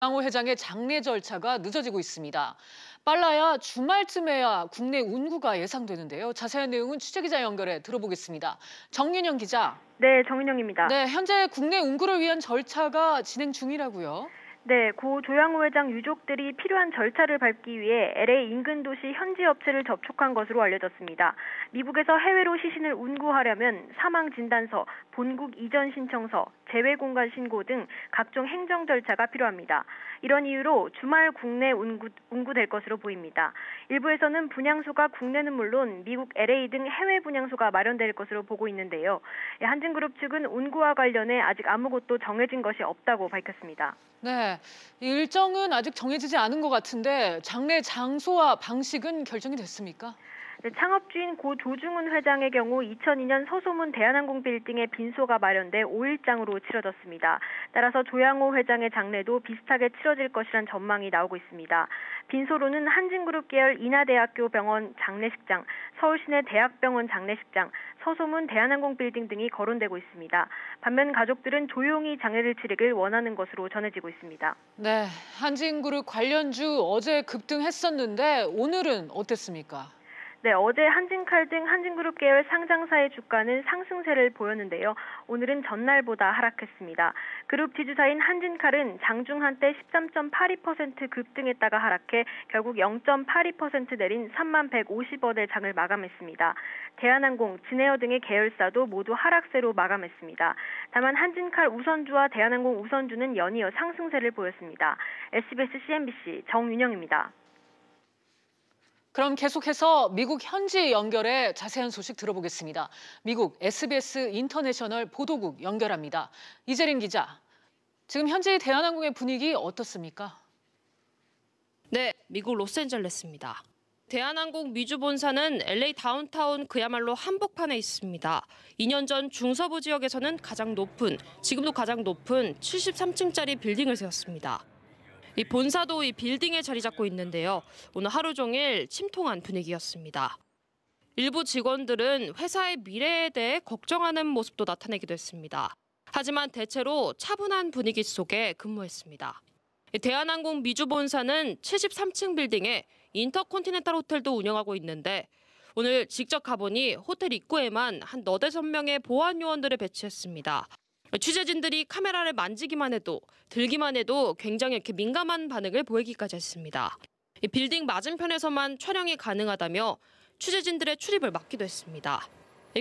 조양호 회장의 장례 절차가 늦어지고 있습니다. 빨라야 주말쯤에야 국내 운구가 예상되는데요. 자세한 내용은 취재기자 연결해 들어보겠습니다. 정윤영 기자. 네, 정인영입니다. 네, 현재 국내 운구를 위한 절차가 진행 중이라고요. 네, 고 조양호 회장 유족들이 필요한 절차를 밟기 위해 LA 인근 도시 현지 업체를 접촉한 것으로 알려졌습니다. 미국에서 해외로 시신을 운구하려면 사망 진단서, 본국 이전 신청서, 재외 공간 신고 등 각종 행정 절차가 필요합니다. 이런 이유로 주말 국내 운구될 것으로 보입니다. 일부에서는 분향소가 국내는 물론 미국 LA 등 해외 분향소가 마련될 것으로 보고 있는데요. 한진그룹 측은 운구와 관련해 아직 아무것도 정해진 것이 없다고 밝혔습니다. 네, 일정은 아직 정해지지 않은 것 같은데 장례 장소와 방식은 결정이 됐습니까? 네, 창업주인 고 조중훈 회장의 경우 2002년 서소문 대한항공 빌딩에 빈소가 마련돼 5일장으로 치러졌습니다. 따라서 조양호 회장의 장례도 비슷하게 치러질 것이란 전망이 나오고 있습니다. 빈소로는 한진그룹 계열 인하대학교 병원 장례식장, 서울시내 대학병원 장례식장, 서소문 대한항공 빌딩 등이 거론되고 있습니다. 반면 가족들은 조용히 장례를 치르길 원하는 것으로 전해지고 있습니다. 네, 한진그룹 관련주 어제 급등했었는데 오늘은 어땠습니까? 네, 어제 한진칼 등 한진그룹 계열 상장사의 주가는 상승세를 보였는데요. 오늘은 전날보다 하락했습니다. 그룹 지주사인 한진칼은 장중 한때 13.82% 급등했다가 하락해 결국 0.82% 내린 3150원의 장을 마감했습니다. 대한항공, 진에어 등의 계열사도 모두 하락세로 마감했습니다. 다만 한진칼 우선주와 대한항공 우선주는 연이어 상승세를 보였습니다. SBS CNBC 정윤영입니다. 그럼 계속해서 미국 현지 연결해 자세한 소식 들어보겠습니다. 미국 SBS 인터내셔널 보도국 연결합니다. 이재린 기자, 지금 현지 대한항공의 분위기 어떻습니까? 네, 미국 로스앤젤레스입니다. 대한항공 미주 본사는 LA 다운타운 그야말로 한복판에 있습니다. 2년 전 중서부 지역에서는 지금도 가장 높은 73층짜리 빌딩을 세웠습니다. 이 본사도 이 빌딩에 자리 잡고 있는데요. 오늘 하루 종일 침통한 분위기였습니다. 일부 직원들은 회사의 미래에 대해 걱정하는 모습도 나타내기도 했습니다. 하지만 대체로 차분한 분위기 속에 근무했습니다. 대한항공 미주 본사는 73층 빌딩에 인터컨티넨탈 호텔도 운영하고 있는데 오늘 직접 가보니 호텔 입구에만 한 너댓 명의 보안 요원들을 배치했습니다. 취재진들이 카메라를 만지기만 해도 들기만 해도 굉장히 이렇게 민감한 반응을 보이기까지 했습니다. 빌딩 맞은편에서만 촬영이 가능하다며 취재진들의 출입을 막기도 했습니다.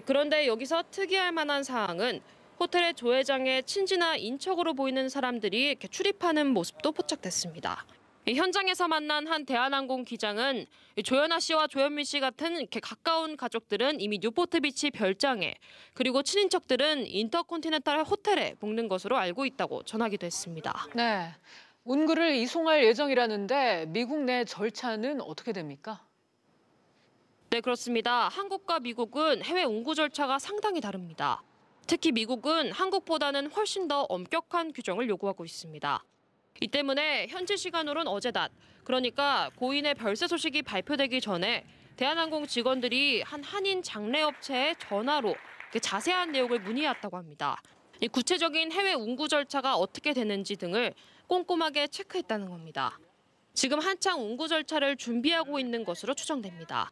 그런데 여기서 특이할 만한 사항은 호텔의 조 회장의 친지나 인척으로 보이는 사람들이 이렇게 출입하는 모습도 포착됐습니다. 현장에서 만난 한 대한항공 기장은 조연아 씨와 조현민 씨 같은 이렇게 가까운 가족들은 이미 뉴포트 비치 별장에 그리고 친인척들은 인터컨티넨탈 호텔에 묵는 것으로 알고 있다고 전하기도 했습니다. 네, 운구를 이송할 예정이라는데 미국 내 절차는 어떻게 됩니까? 네, 그렇습니다. 한국과 미국은 해외 운구 절차가 상당히 다릅니다. 특히 미국은 한국보다는 훨씬 더 엄격한 규정을 요구하고 있습니다. 이 때문에 현지 시간으로는 어제 낮, 그러니까 고인의 별세 소식이 발표되기 전에 대한항공 직원들이 한 한인 장례업체에 전화로 자세한 내용을 문의해왔다고 합니다. 이 구체적인 해외 운구 절차가 어떻게 되는지 등을 꼼꼼하게 체크했다는 겁니다. 지금 한창 운구 절차를 준비하고 있는 것으로 추정됩니다.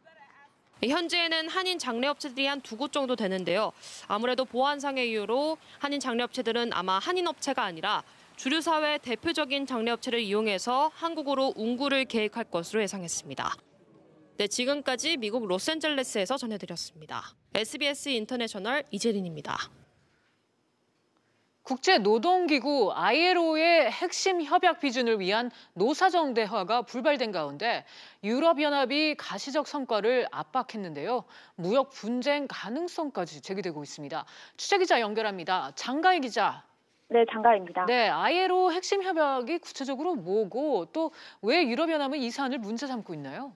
현재는 한인 장례업체들이 한 2곳 정도 되는데요. 아무래도 보안상의 이유로 한인 장례업체들은 아마 한인 업체가 아니라 주류사회 대표적인 장례업체를 이용해서 한국으로 운구를 계획할 것으로 예상했습니다. 네, 지금까지 미국 로스앤젤레스에서 전해드렸습니다. SBS 인터내셔널 이재린입니다. 국제노동기구 ILO의 핵심 협약 비준을 위한 노사정 대화가 불발된 가운데 유럽연합이 가시적 성과를 압박했는데요. 무역 분쟁 가능성까지 제기되고 있습니다. 취재기자 연결합니다. 장가희 기자. 네, 장가입니다. 네, ILO 핵심 협약이 구체적으로 뭐고 또 왜 유럽연합은 이 사안을 문제 삼고 있나요?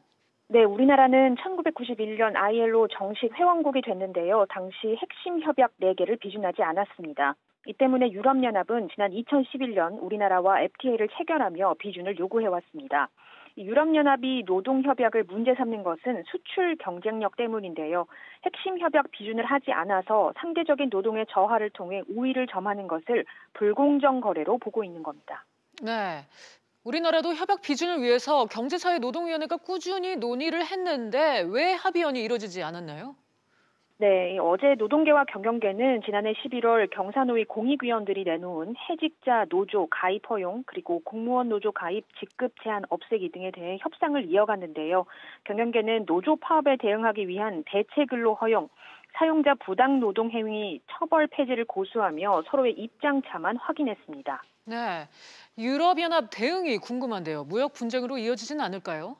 네, 우리나라는 1991년 ILO 정식 회원국이 됐는데요. 당시 핵심 협약 4개를 비준하지 않았습니다. 이 때문에 유럽연합은 지난 2011년 우리나라와 FTA를 체결하며 비준을 요구해왔습니다. 유럽연합이 노동협약을 문제 삼는 것은 수출 경쟁력 때문인데요. 핵심 협약 비준을 하지 않아서 상대적인 노동의 저하를 통해 우위를 점하는 것을 불공정 거래로 보고 있는 겁니다. 네, 우리나라도 협약 비준을 위해서 경제사회노동위원회가 꾸준히 논의를 했는데 왜 합의안이 이뤄지지 않았나요? 네, 어제 노동계와 경영계는 지난해 11월 경사노위 공익위원들이 내놓은 해직자 노조 가입 허용 그리고 공무원 노조 가입 직급 제한 없애기 등에 대해 협상을 이어갔는데요. 경영계는 노조 파업에 대응하기 위한 대체근로 허용, 사용자 부당 노동 행위 처벌 폐지를 고수하며 서로의 입장차만 확인했습니다. 네, 유럽연합 대응이 궁금한데요. 무역 분쟁으로 이어지진 않을까요?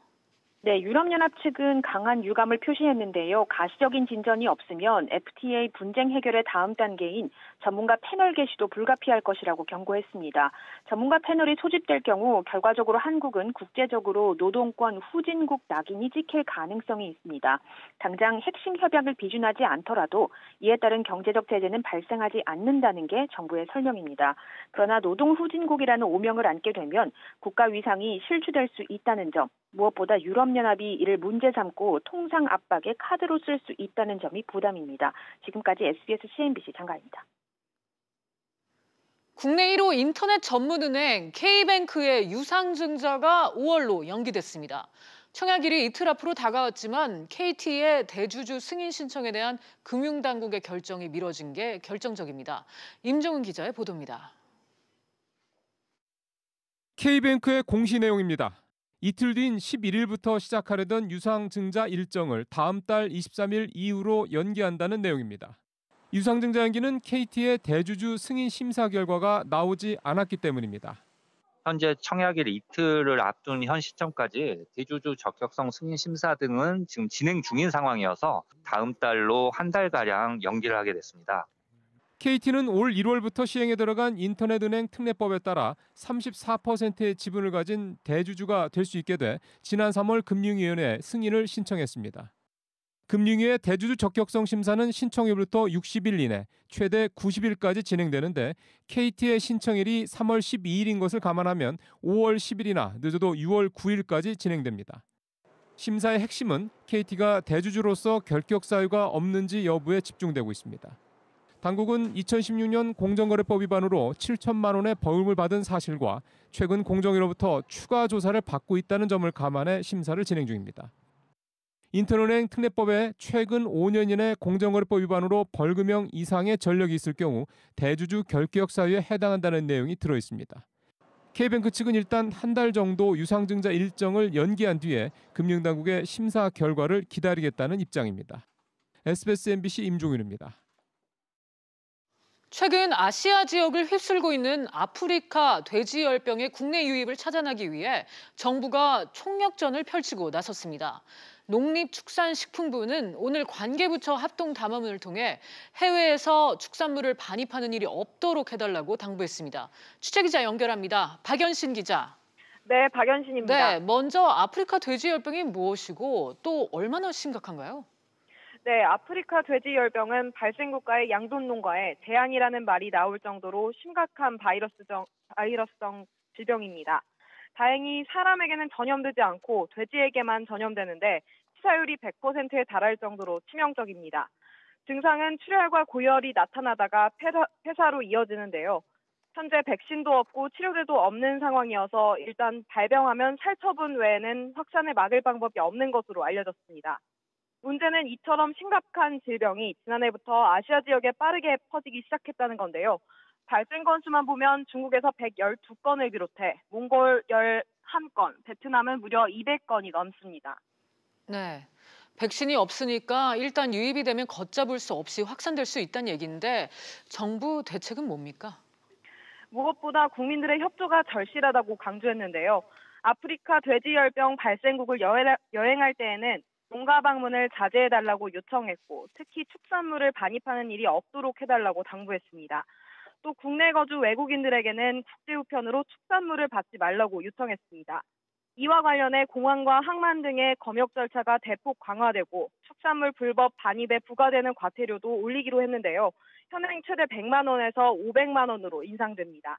네, 유럽연합 측은 강한 유감을 표시했는데요. 가시적인 진전이 없으면 FTA 분쟁 해결의 다음 단계인 전문가 패널 개시도 불가피할 것이라고 경고했습니다. 전문가 패널이 소집될 경우 결과적으로 한국은 국제적으로 노동권 후진국 낙인이 찍힐 가능성이 있습니다. 당장 핵심 협약을 비준하지 않더라도 이에 따른 경제적 제재는 발생하지 않는다는 게 정부의 설명입니다. 그러나 노동 후진국이라는 오명을 안게 되면 국가 위상이 실추될 수 있다는 점, 무엇보다 유럽연합이 이를 문제 삼고 통상 압박의 카드로 쓸 수 있다는 점이 부담입니다. 지금까지 SBS CNBC 장가입니다. 국내 1호 인터넷 전문은행 K뱅크의 유상증자가 5월로 연기됐습니다. 청약일이 이틀 앞으로 다가왔지만 KT의 대주주 승인 신청에 대한 금융당국의 결정이 미뤄진 게 결정적입니다. 임종은 기자의 보도입니다. K뱅크의 공시 내용입니다. 이틀 뒤인 11일부터 시작하려던 유상증자 일정을 다음 달 23일 이후로 연기한다는 내용입니다. 유상증자 연기는 KT의 대주주 승인 심사 결과가 나오지 않았기 때문입니다. 현재 청약일 이틀을 앞둔 현 시점까지 대주주 적격성 승인 심사 등은 지금 진행 중인 상황이어서 다음 달로 한 달가량 연기를 하게 됐습니다. KT는 올 1월부터 시행에 들어간 인터넷은행 특례법에 따라 34%의 지분을 가진 대주주가 될 수 있게 돼 지난 3월 금융위원회에 승인을 신청했습니다. 금융위의 대주주 적격성 심사는 신청일부터 60일 이내 최대 90일까지 진행되는데 KT의 신청일이 3월 12일인 것을 감안하면 5월 10일이나 늦어도 6월 9일까지 진행됩니다. 심사의 핵심은 KT가 대주주로서 결격 사유가 없는지 여부에 집중되고 있습니다. 당국은 2016년 공정거래법 위반으로 7천만 원의 벌금을 받은 사실과 최근 공정위로부터 추가 조사를 받고 있다는 점을 감안해 심사를 진행 중입니다. 인터넷은행 특례법에 최근 5년 이내 공정거래법 위반으로 벌금형 이상의 전력이 있을 경우 대주주 결격 사유에 해당한다는 내용이 들어 있습니다. K뱅크 측은 일단 한 달 정도 유상증자 일정을 연기한 뒤에 금융당국의 심사 결과를 기다리겠다는 입장입니다. SBS MBC 임종윤입니다. 최근 아시아 지역을 휩쓸고 있는 아프리카 돼지열병의 국내 유입을 차단하기 위해 정부가 총력전을 펼치고 나섰습니다. 농림축산식품부는 오늘 관계부처 합동 담화문을 통해 해외에서 축산물을 반입하는 일이 없도록 해달라고 당부했습니다. 취재기자 연결합니다. 박연신 기자. 네, 박연신입니다. 네, 먼저 아프리카 돼지열병이 무엇이고 또 얼마나 심각한가요? 네, 아프리카 돼지열병은 발생 국가의 양돈 농가에 재앙이라는 말이 나올 정도로 심각한 바이러스성 질병입니다. 다행히 사람에게는 전염되지 않고 돼지에게만 전염되는데 치사율이 100%에 달할 정도로 치명적입니다. 증상은 출혈과 고열이 나타나다가 폐사로 이어지는데요. 현재 백신도 없고 치료제도 없는 상황이어서 일단 발병하면 살처분 외에는 확산을 막을 방법이 없는 것으로 알려졌습니다. 문제는 이처럼 심각한 질병이 지난해부터 아시아 지역에 빠르게 퍼지기 시작했다는 건데요. 발생 건수만 보면 중국에서 112건을 비롯해 몽골 11건, 베트남은 무려 200건이 넘습니다. 네, 백신이 없으니까 일단 유입이 되면 걷잡을 수 없이 확산될 수 있다는 얘기인데 정부 대책은 뭡니까? 무엇보다 국민들의 협조가 절실하다고 강조했는데요. 아프리카 돼지열병 발생국을 여행할 때에는 농가 방문을 자제해달라고 요청했고 특히 축산물을 반입하는 일이 없도록 해달라고 당부했습니다. 또 국내 거주 외국인들에게는 국제우편으로 축산물을 받지 말라고 요청했습니다. 이와 관련해 공항과 항만 등의 검역 절차가 대폭 강화되고 축산물 불법 반입에 부과되는 과태료도 올리기로 했는데요. 현행 최대 100만 원에서 500만 원으로 인상됩니다.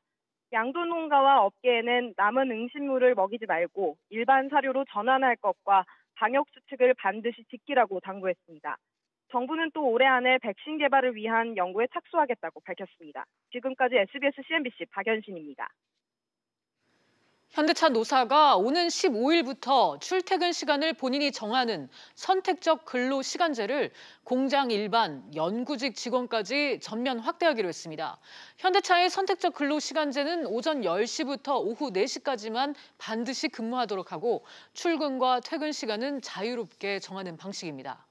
양돈 농가와 업계에는 남은 응식물을 먹이지 말고 일반 사료로 전환할 것과 방역 수칙을 반드시 지키라고 당부했습니다. 정부는 또 올해 안에 백신 개발을 위한 연구에 착수하겠다고 밝혔습니다. 지금까지 SBS CNBC 박연신입니다. 현대차 노사가 오는 15일부터 출퇴근 시간을 본인이 정하는 선택적 근로시간제를 공장 일반, 연구직 직원까지 전면 확대하기로 했습니다. 현대차의 선택적 근로시간제는 오전 10시부터 오후 4시까지만 반드시 근무하도록 하고 출근과 퇴근 시간은 자유롭게 정하는 방식입니다.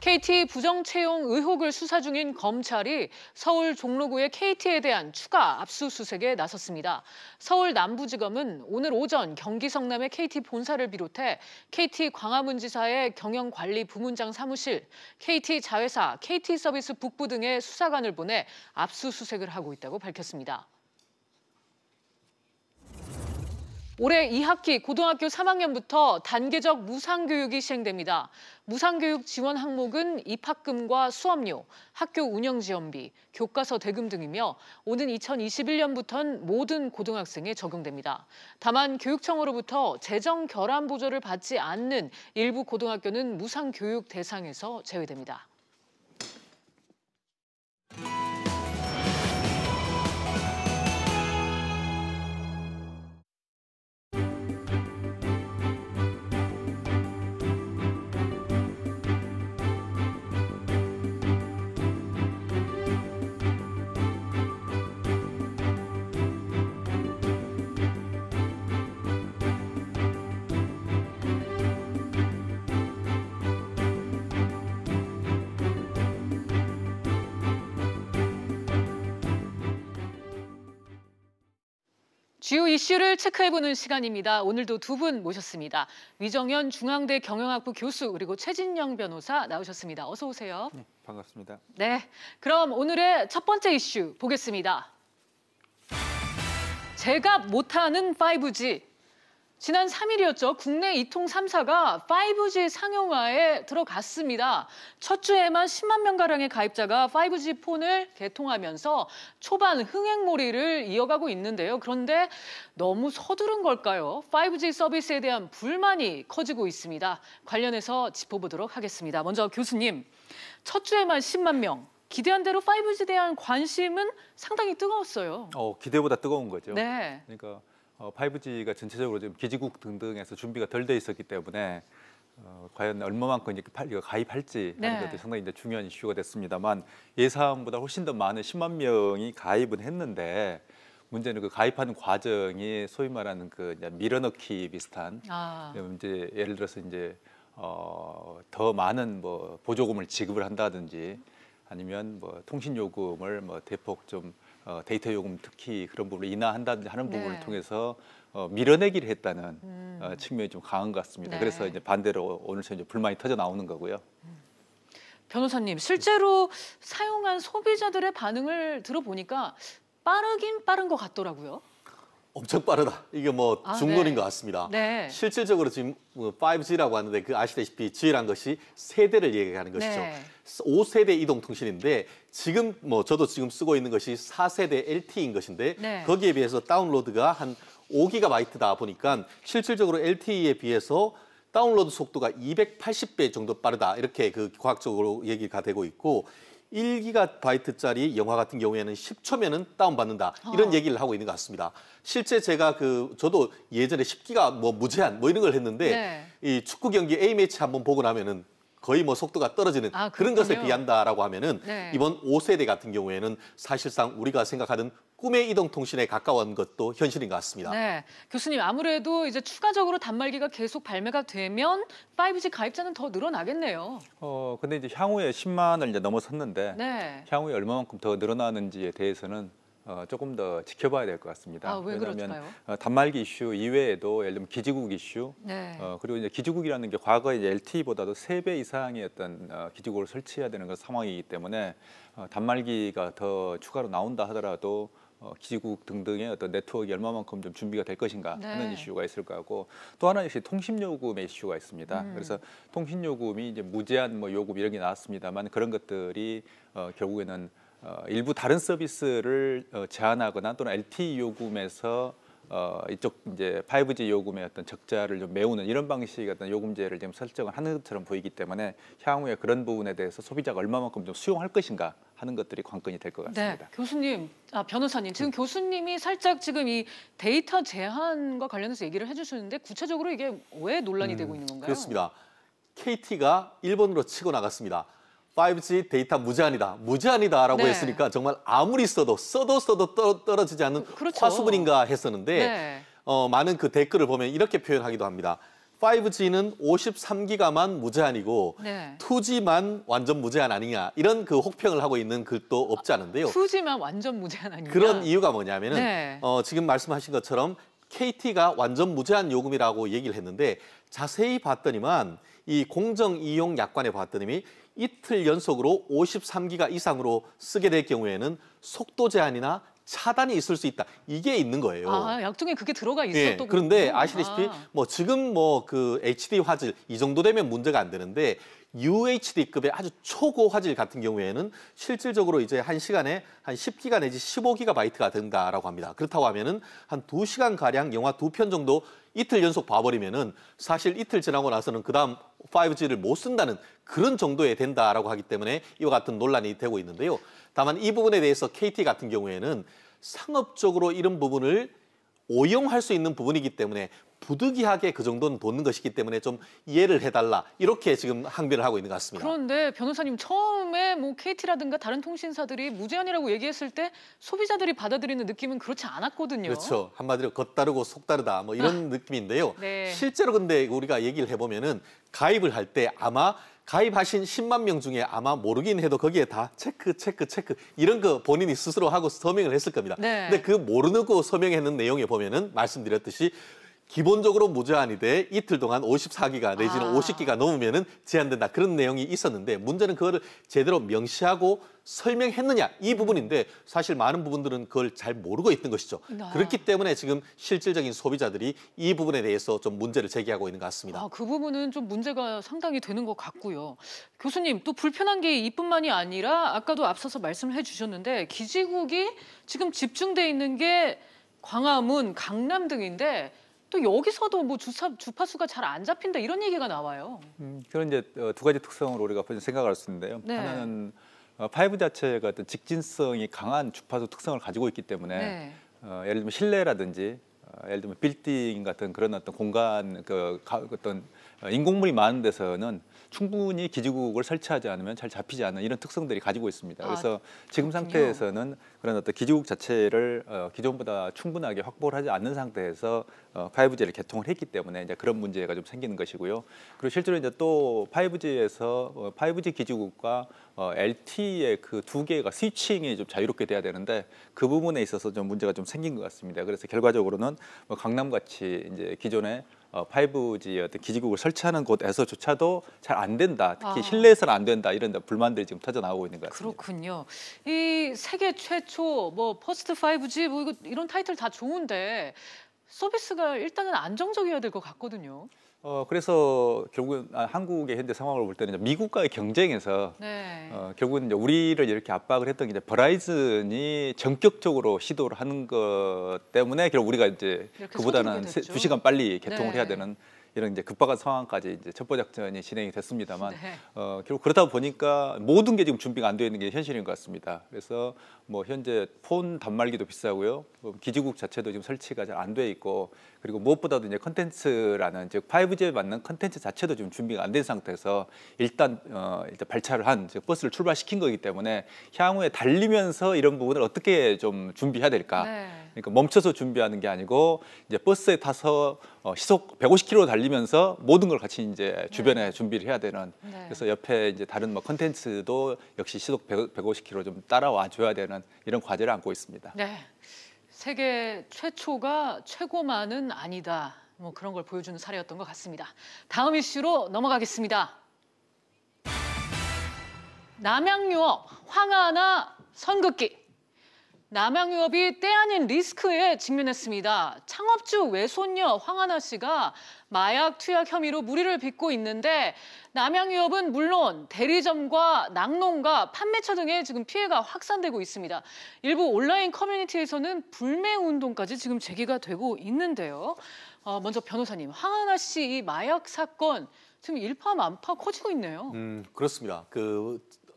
KT 부정채용 의혹을 수사 중인 검찰이 서울 종로구의 KT에 대한 추가 압수수색에 나섰습니다. 서울 남부지검은 오늘 오전 경기 성남의 KT 본사를 비롯해 KT 광화문지사의 경영관리부문장 사무실, KT 자회사, KT서비스 북부 등의 수사관을 보내 압수수색을 하고 있다고 밝혔습니다. 올해 2학기 고등학교 3학년부터 단계적 무상교육이 시행됩니다. 무상교육 지원 항목은 입학금과 수업료, 학교 운영지원비, 교과서 대금 등이며 오는 2021년부터는 모든 고등학생에 적용됩니다. 다만 교육청으로부터 재정 결함 보조를 받지 않는 일부 고등학교는 무상교육 대상에서 제외됩니다. 주요 이슈를 체크해보는 시간입니다. 오늘도 두 분 모셨습니다. 위정현 중앙대 경영학부 교수 그리고 최진영 변호사 나오셨습니다. 어서 오세요. 네, 반갑습니다. 네, 그럼 오늘의 첫 번째 이슈 보겠습니다. 제가 못하는 5G. 지난 3일이었죠. 국내 이통 3사가 5G 상용화에 들어갔습니다. 첫 주에만 10만 명가량의 가입자가 5G 폰을 개통하면서 초반 흥행몰이를 이어가고 있는데요. 그런데 너무 서두른 걸까요? 5G 서비스에 대한 불만이 커지고 있습니다. 관련해서 짚어보도록 하겠습니다. 먼저 교수님, 첫 주에만 10만 명. 기대한 대로 5G에 대한 관심은 상당히 뜨거웠어요. 기대보다 뜨거운 거죠. 네. 그러니까 5G가 전체적으로 지금 기지국 등등에서 준비가 덜 돼 있었기 때문에 과연 얼마만큼 이렇게 가입할지 하는 것도 상당히 이제 중요한 이슈가 됐습니다만 예상보다 훨씬 더 많은 10만 명이 가입은 했는데 문제는 그 가입하는 과정이 소위 말하는 그 밀어넣기 비슷한 이제 예를 들어서 이제 더 많은 뭐 보조금을 지급을 한다든지 아니면 뭐 통신 요금을 뭐 대폭 좀 데이터 요금 특히 그런 부분을 인하한다든지 하는 부분을 통해서 밀어내기를 했다는 측면이 좀 강한 것 같습니다. 그래서 이제 반대로 오늘처럼 이제 불만이 터져 나오는 거고요. 변호사님, 실제로 사용한 소비자들의 반응을 들어보니까 빠르긴 빠른 것 같더라고요. 엄청 빠르다. 이게 뭐 중론인 것 같습니다. 네. 실질적으로 지금 5G라고 하는데 그 아시다시피 G라는 것이 세대를 얘기하는 것이죠. 5세대 이동통신인데 지금 뭐 저도 지금 쓰고 있는 것이 4세대 LTE인 것인데 거기에 비해서 다운로드가 한 5GB다 보니까 실질적으로 LTE에 비해서 다운로드 속도가 280배 정도 빠르다. 이렇게 그 과학적으로 얘기가 되고 있고 1GB짜리 영화 같은 경우에는 10초면은 다운받는다. 이런 얘기를 하고 있는 것 같습니다. 실제 제가 저도 예전에 10기가 뭐 무제한 뭐 이런 걸 했는데 이 축구 경기 A매치 한번 보고 나면은 거의 뭐 속도가 떨어지는 그런 것에 비한다라고 하면은 이번 5세대 같은 경우에는 사실상 우리가 생각하는 꿈의 이동통신에 가까운 것도 현실인 것 같습니다. 네, 교수님 아무래도 이제 추가적으로 단말기가 계속 발매가 되면 5G 가입자는 더 늘어나겠네요. 근데 이제 향후에 10만을 이제 넘어섰는데 향후에 얼마만큼 더 늘어나는지에 대해서는 조금 더 지켜봐야 될 것 같습니다. 왜 왜냐하면 단말기 이슈 이외에도 예를 들면 기지국 이슈, 그리고 이제 기지국이라는 게 과거에 이제 LTE보다도 3배 이상의 어떤 기지국을 설치해야 되는 그런 상황이기 때문에 단말기가 더 추가로 나온다 하더라도 기지국 등등의 어떤 네트워크가 얼마만큼 좀 준비가 될 것인가 하는 이슈가 있을 거고 또 하나 역시 통신요금의 이슈가 있습니다. 그래서 통신요금이 이제 무제한 뭐 요금 이런 게 나왔습니다만 그런 것들이 결국에는 일부 다른 서비스를 제한하거나 또는 LTE 요금에서 이쪽 이제 5G 요금의 어떤 적자를 좀 메우는 이런 방식의 어떤 요금제를 지금 설정을 하는 것처럼 보이기 때문에 향후에 그런 부분에 대해서 소비자가 얼마만큼 좀 수용할 것인가 하는 것들이 관건이 될 것 같습니다. 네, 교수님, 변호사님, 지금 교수님이 살짝 지금 이 데이터 제한과 관련해서 얘기를 해주시는데 구체적으로 이게 왜 논란이 되고 있는 건가요? 그렇습니다. KT가 일본으로 치고 나갔습니다. 5G 데이터 무제한이다라고 네. 했으니까 정말 아무리 써도 떨어지지 않는 그렇죠. 화수분인가 했었는데 네. 많은 그 댓글을 보면 이렇게 표현하기도 합니다. 5G는 53기가만 무제한이고 네. 2G만 완전 무제한 아니냐 이런 그 혹평을 하고 있는 글도 없지 않은데요. 2G만 완전 무제한 아니냐? 그런 이유가 뭐냐면은 네. 지금 말씀하신 것처럼 KT가 완전 무제한 요금이라고 얘기를 했는데 자세히 봤더니만 이 공정 이용 약관에 봤더니 이틀 연속으로 53기가 이상으로 쓰게 될 경우에는 속도 제한이나 차단이 있을 수 있다. 이게 있는 거예요. 약정에 그게 들어가 있었던 예, 그런데 아시다시피 지금 그 HD 화질 이 정도 되면 문제가 안 되는데 UHD급의 아주 초고 화질 같은 경우에는 실질적으로 이제 한 시간에 한 10기가 내지 15GB가 된다라고 합니다. 그렇다고 하면은 한 2시간 가량 영화 2편 정도 이틀 연속 봐버리면은 사실 이틀 지나고 나서는 그다음 5G를 못 쓴다는 그런 정도에 된다라고 하기 때문에 이와 같은 논란이 되고 있는데요. 다만 이 부분에 대해서 KT 같은 경우에는 상업적으로 이런 부분을 오용할 수 있는 부분이기 때문에 부득이하게 그 정도는 돋는 것이기 때문에 좀 이해를 해달라 이렇게 지금 항변을 하고 있는 것 같습니다. 그런데 변호사님 처음에 뭐 KT라든가 다른 통신사들이 무제한이라고 얘기했을 때 소비자들이 받아들이는 느낌은 그렇지 않았거든요. 그렇죠. 한마디로 겉다르고 속다르다 뭐 이런 느낌인데요. 네. 실제로 근데 우리가 얘기를 해보면은 가입을 할 때 아마 가입하신 10만 명 중에 아마 모르긴 해도 거기에 다 체크 이런 거 본인이 스스로 하고 서명을 했을 겁니다. 네. 근데 그 모르는 거 서명했는 내용에 보면은 말씀드렸듯이 기본적으로 무제한이 돼 이틀 동안 54기가 내지는 50기가 넘으면은 제한된다. 그런 내용이 있었는데 문제는 그거를 제대로 명시하고 설명했느냐 이 부분인데 사실 많은 부분들은 그걸 잘 모르고 있는 것이죠. 그렇기 때문에 지금 실질적인 소비자들이 이 부분에 대해서 좀 문제를 제기하고 있는 것 같습니다. 그 부분은 좀 문제가 상당히 되는 것 같고요. 교수님, 또 불편한 게 이뿐만이 아니라 아까도 앞서서 말씀을 해주셨는데 기지국이 지금 집중돼 있는 게 광화문, 강남 등인데 또 여기서도 뭐 주파수가 잘 안 잡힌다 이런 얘기가 나와요. 그런 이제 두 가지 특성으로 우리가 생각할 수 있는데요. 네. 하나는 5 자체가 어떤 직진성이 강한 주파수 특성을 가지고 있기 때문에 네. 예를 들면 실내라든지 예를 들면 빌딩 같은 그런 어떤 공간 어떤 인공물이 많은 데서는 충분히 기지국을 설치하지 않으면 잘 잡히지 않는 이런 특성들이 가지고 있습니다. 그래서 지금 상태에서는 그런 어떤 기지국 자체를 기존보다 충분하게 확보를 하지 않는 상태에서 5G를 개통을 했기 때문에 이제 그런 문제가 좀 생기는 것이고요. 그리고 실제로 이제 또 5G에서 5G 기지국과 LTE의 그 두 개가 스위칭이 좀 자유롭게 돼야 되는데 그 부분에 있어서 좀 문제가 좀 생긴 것 같습니다. 그래서 결과적으로는 강남같이 이제 기존에 5G 어떤 기지국을 설치하는 곳에서조차도 잘 안 된다. 특히 실내에서는 안 된다. 이런 불만들이 지금 터져 나오고 있는 것 같습니다. 그렇군요. 이 세계 최초 뭐 퍼스트 5G 뭐 이런 타이틀 다 좋은데 서비스가 일단은 안정적이어야 될 것 같거든요. 그래서 결국은 한국의 현재 상황을 볼 때는 미국과의 경쟁에서 네. 결국은 이제 우리를 이렇게 압박을 했던 게 이제 버라이즌이 전격적으로 시도를 하는 것 때문에 결국 우리가 이제 그보다는 2시간 빨리 개통을 네. 해야 되는 이런 이제 급박한 상황까지 이제 첩보 작전이 진행이 됐습니다만 네. 결국 그러다 보니까 모든 게 지금 준비가 안 되어 있는 게 현실인 것 같습니다. 그래서 뭐 현재 폰 단말기도 비싸고요, 기지국 자체도 지금 설치가 잘 안 돼 있고, 그리고 무엇보다도 이제 컨텐츠라는 즉 5G에 맞는 컨텐츠 자체도 지금 준비가 안 된 상태에서 일단 발차를 한 즉 버스를 출발시킨 거기 때문에 향후에 달리면서 이런 부분을 어떻게 좀 준비해야 될까? 네. 그러니까 멈춰서 준비하는 게 아니고 이제 버스에 타서 시속 150km 달리면서 모든 걸 같이 이제 주변에 준비를 해야 되는. 그래서 옆에 이제 다른 뭐 컨텐츠도 역시 시속 150km 좀 따라와 줘야 되는 이런 과제를 안고 있습니다. 네, 세계 최초가 최고만은 아니다. 뭐 그런 걸 보여주는 사례였던 것 같습니다. 다음 이슈로 넘어가겠습니다. 남양유업 황하나 선긋기. 남양유업이 때 아닌 리스크에 직면했습니다. 창업주 외손녀 황하나 씨가 마약 투약 혐의로 무리를 빚고 있는데 남양유업은 물론 대리점과 낙농가, 판매처 등에 지금 피해가 확산되고 있습니다. 일부 온라인 커뮤니티에서는 불매 운동까지 지금 제기가 되고 있는데요. 먼저 변호사님, 황하나 씨 이 마약 사건 지금 일파만파 커지고 있네요. 그렇습니다.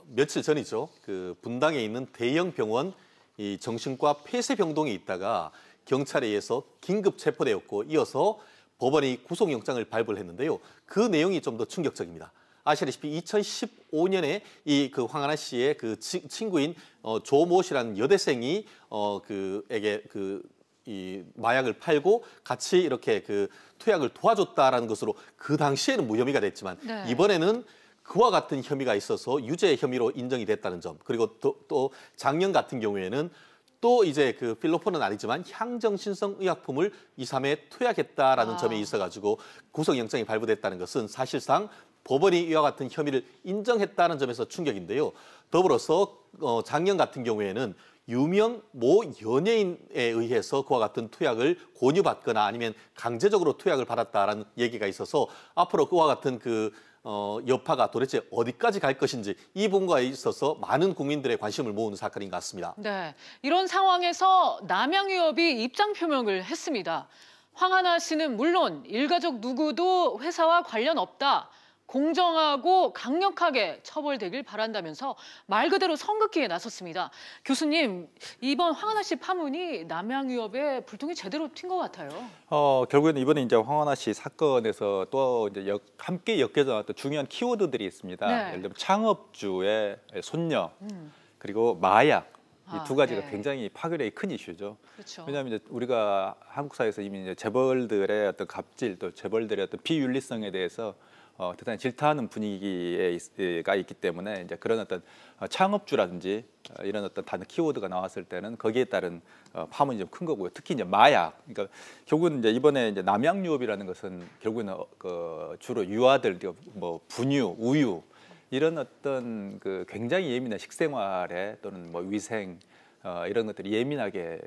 며칠 전이죠. 그 분당에 있는 대형 병원 이 정신과 폐쇄병동에 있다가 경찰에 의해서 긴급 체포되었고 이어서 법원이 구속영장을 발부를 했는데요. 그 내용이 좀 더 충격적입니다. 아시다시피 2015년에 이 그 황하나 씨의 그 친구인 조모 씨라는 여대생이 그에게 이 마약을 팔고 같이 이렇게 그 투약을 도와줬다라는 것으로 그 당시에는 무혐의가 됐지만 네. 이번에는 그와 같은 혐의가 있어서 유죄 혐의로 인정이 됐다는 점, 그리고 또 작년 같은 경우에는 또 이제 그 필로폰은 아니지만 향정신성 의약품을 2, 3회 투약했다라는 점에 있어가지고 구속영장이 발부됐다는 것은 사실상 법원이 이와 같은 혐의를 인정했다는 점에서 충격인데요. 더불어서 작년 같은 경우에는 유명 모 연예인에 의해서 그와 같은 투약을 권유받거나 아니면 강제적으로 투약을 받았다라는 얘기가 있어서 앞으로 그와 같은 여파가 도대체 어디까지 갈 것인지 이 부분과 있어서 많은 국민들의 관심을 모으는 사건인 것 같습니다. 네, 이런 상황에서 남양유업이 입장 표명을 했습니다. 황하나 씨는 물론 일가족 누구도 회사와 관련 없다. 공정하고 강력하게 처벌되길 바란다면서 말 그대로 선긋기에 나섰습니다. 교수님, 이번 황하나 씨 파문이 남양유업에 불똥이 제대로 튄 것 같아요. 결국에는 이번에 이제 황하나 씨 사건에서 또 이제 함께 엮여져 나왔던 중요한 키워드들이 있습니다. 네. 예를 들면 창업주의 손녀, 그리고 마약. 이 두 가지가 네. 굉장히 파괴력이 큰 이슈죠. 그렇죠. 왜냐하면 이제 우리가 한국 사회에서 이미 이제 재벌들의 어떤 갑질, 또 재벌들의 어떤 비윤리성에 대해서 대단히 질타하는 분위기가 있기 때문에 이제 그런 어떤 창업주라든지 이런 어떤 단어 키워드가 나왔을 때는 거기에 따른 파문이 좀 큰 거고요. 특히 이제 마약, 그러니까 결국은 이제 이번에 이제 남양유업이라는 것은 결국에는 주로 유아들, 뭐 분유, 우유 이런 어떤 그 굉장히 예민한 식생활에 또는 뭐 위생 이런 것들이 예민하게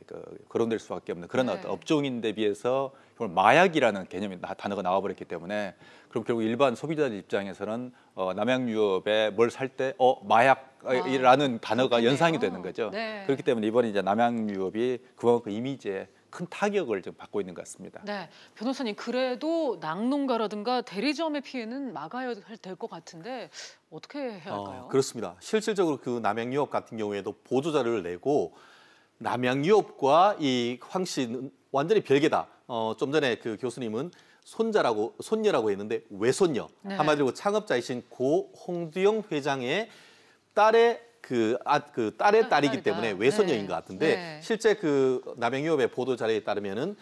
거론될 수밖에 없는 그런 어떤 업종인데 비해서 마약이라는 개념이 단어가 나와버렸기 때문에 그럼 결국 일반 소비자들 입장에서는 남양유업에 뭘 살 때 마약이라는 단어가 그렇겠네요. 연상이 되는 거죠. 네. 그렇기 때문에 이번에 이제 남양유업이 그만큼 이미지에 큰 타격을 좀 받고 있는 것 같습니다. 네, 변호사님 그래도 낙농가라든가 대리점의 피해는 막아야 될 것 같은데 어떻게 해야 할까요? 그렇습니다. 실질적으로 그 남양유업 같은 경우에도 보도자료를 내고 남양유업과 이 황 씨는 완전히 별개다. 좀 전에 그 교수님은 손녀라고 했는데 외손녀. 네. 한마디로 창업자이신 고 홍두영 회장의 딸의 딸의 딸이기 때문에 외손녀인 것 같은데 네. 실제 그 남양유업의 보도 자료에 따르면은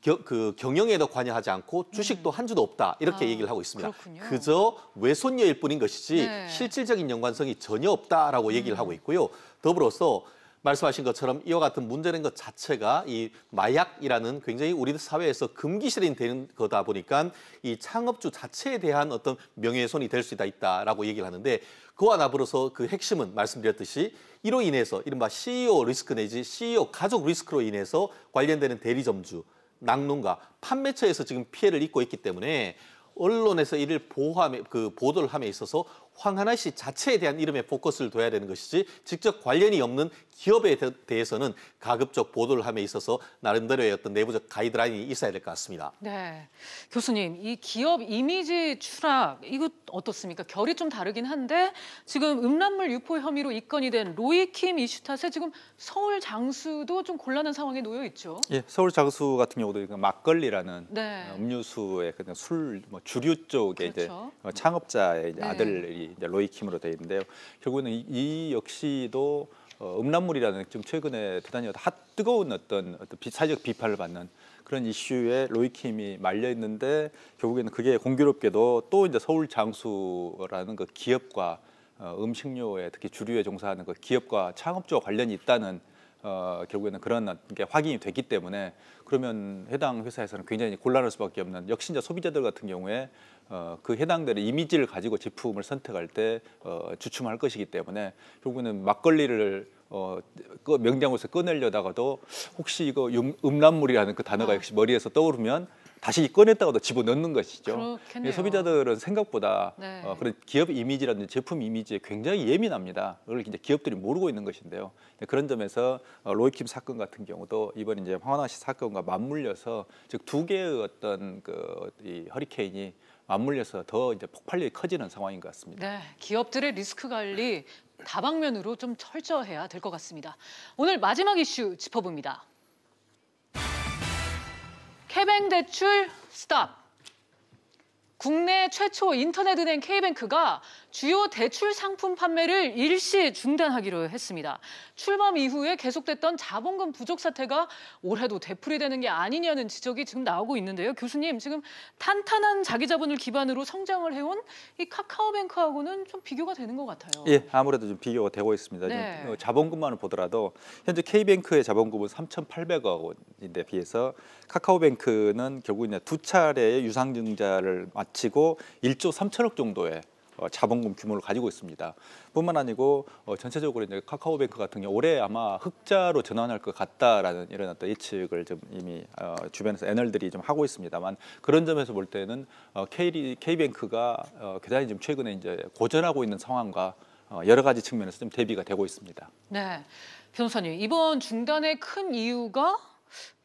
그 경영에도 관여하지 않고 주식도 한 주도 없다 이렇게 얘기를 하고 있습니다. 그렇군요. 그저 외손녀일 뿐인 것이지 네. 실질적인 연관성이 전혀 없다라고 얘기를 하고 있고요. 더불어서 말씀하신 것처럼 이와 같은 문제된 것 자체가 이 마약이라는 굉장히 우리 사회에서 금기실이 되는 거다 보니까 이 창업주 자체에 대한 어떤 명예훼손이 될 수 있다라고 얘기를 하는데 그와 더불어서 그 핵심은 말씀드렸듯이 이로 인해서 이른바 CEO 리스크 내지 CEO 가족 리스크로 인해서 관련되는 대리점주, 낙농가, 판매처에서 지금 피해를 입고 있기 때문에 언론에서 이를 보도를 함에 있어서 황하나 씨 자체에 대한 이름에 포커스를 둬야 되는 것이지 직접 관련이 없는 기업에 대해서는 가급적 보도를 함에 있어서 나름대로의 어떤 내부적 가이드라인이 있어야 될 것 같습니다. 네, 교수님 이 기업 이미지 추락 이거 어떻습니까? 결이 좀 다르긴 한데 지금 음란물 유포 혐의로 입건이 된 로이킴 이슈 탓에 지금 서울 장수도 좀 곤란한 상황에 놓여 있죠. 예, 서울 장수 같은 경우도 막걸리라는 네. 음료수의 그냥 주류 쪽에 그렇죠. 이제 창업자의 이제 네. 아들이 이제 로이킴으로 되어 있는데요. 결국에는 이 역시도 음란물이라는 좀 최근에 대단히 뜨거운 어떤 사회적 비판을 받는 그런 이슈에 로이킴이 말려 있는데 결국에는 그게 공교롭게도 또 이제 서울 장수라는 그 기업과 음식료에 특히 주류에 종사하는 그 기업과 창업주와 관련이 있다는 결국에는 그런 게 확인이 됐기 때문에 그러면 해당 회사에서는 굉장히 곤란할 수밖에 없는 역시 이제 소비자들 같은 경우에 그 해당되는 이미지를 가지고 제품을 선택할 때 주춤할 것이기 때문에 결국에는 막걸리를 명장에서 꺼내려다가도 혹시 이거 음란물이라는 그 단어가 역시 머리에서 떠오르면 다시 꺼냈다가도 집어넣는 것이죠. 그렇겠네요. 소비자들은 생각보다 네. 그런 기업 이미지라든지 제품 이미지에 굉장히 예민합니다. 그걸 이제 기업들이 모르고 있는 것인데요. 그런 점에서 로이킴 사건 같은 경우도 이번 이제 황하나 씨 사건과 맞물려서 즉 두 개의 어떤 이 허리케인이 맞물려서 더 이제 폭발력이 커지는 상황인 것 같습니다. 네, 기업들의 리스크 관리 다방면으로 좀 철저해야 될 것 같습니다. 오늘 마지막 이슈 짚어봅니다. K뱅 대출 스탑. 국내 최초 인터넷은행 K뱅크가 주요 대출 상품 판매를 일시 중단하기로 했습니다. 출범 이후에 계속됐던 자본금 부족 사태가 올해도 되풀이되는 게 아니냐는 지적이 지금 나오고 있는데요. 교수님, 지금 탄탄한 자기 자본을 기반으로 성장을 해온 이 카카오뱅크하고는 좀 비교가 되는 것 같아요. 예, 아무래도 좀 비교가 되고 있습니다. 네. 자본금만을 보더라도 현재 K뱅크의 자본금은 3,800억 원인데 비해서 카카오뱅크는 결국 이제 두 차례의 유상증자를 마치고 1조 3천억 정도의 자본금 규모를 가지고 있습니다. 뿐만 아니고 전체적으로 이제 카카오뱅크 같은 경우 올해 아마 흑자로 전환할 것 같다라는 이런 어떤 예측을 좀 이미 주변에서 애널들이 좀 하고 있습니다만 그런 점에서 볼 때는 K뱅크가 대단히 지금 최근에 이제 고전하고 있는 상황과 여러 가지 측면에서 좀 대비가 되고 있습니다. 네, 변호사님, 이번 중단의 큰 이유가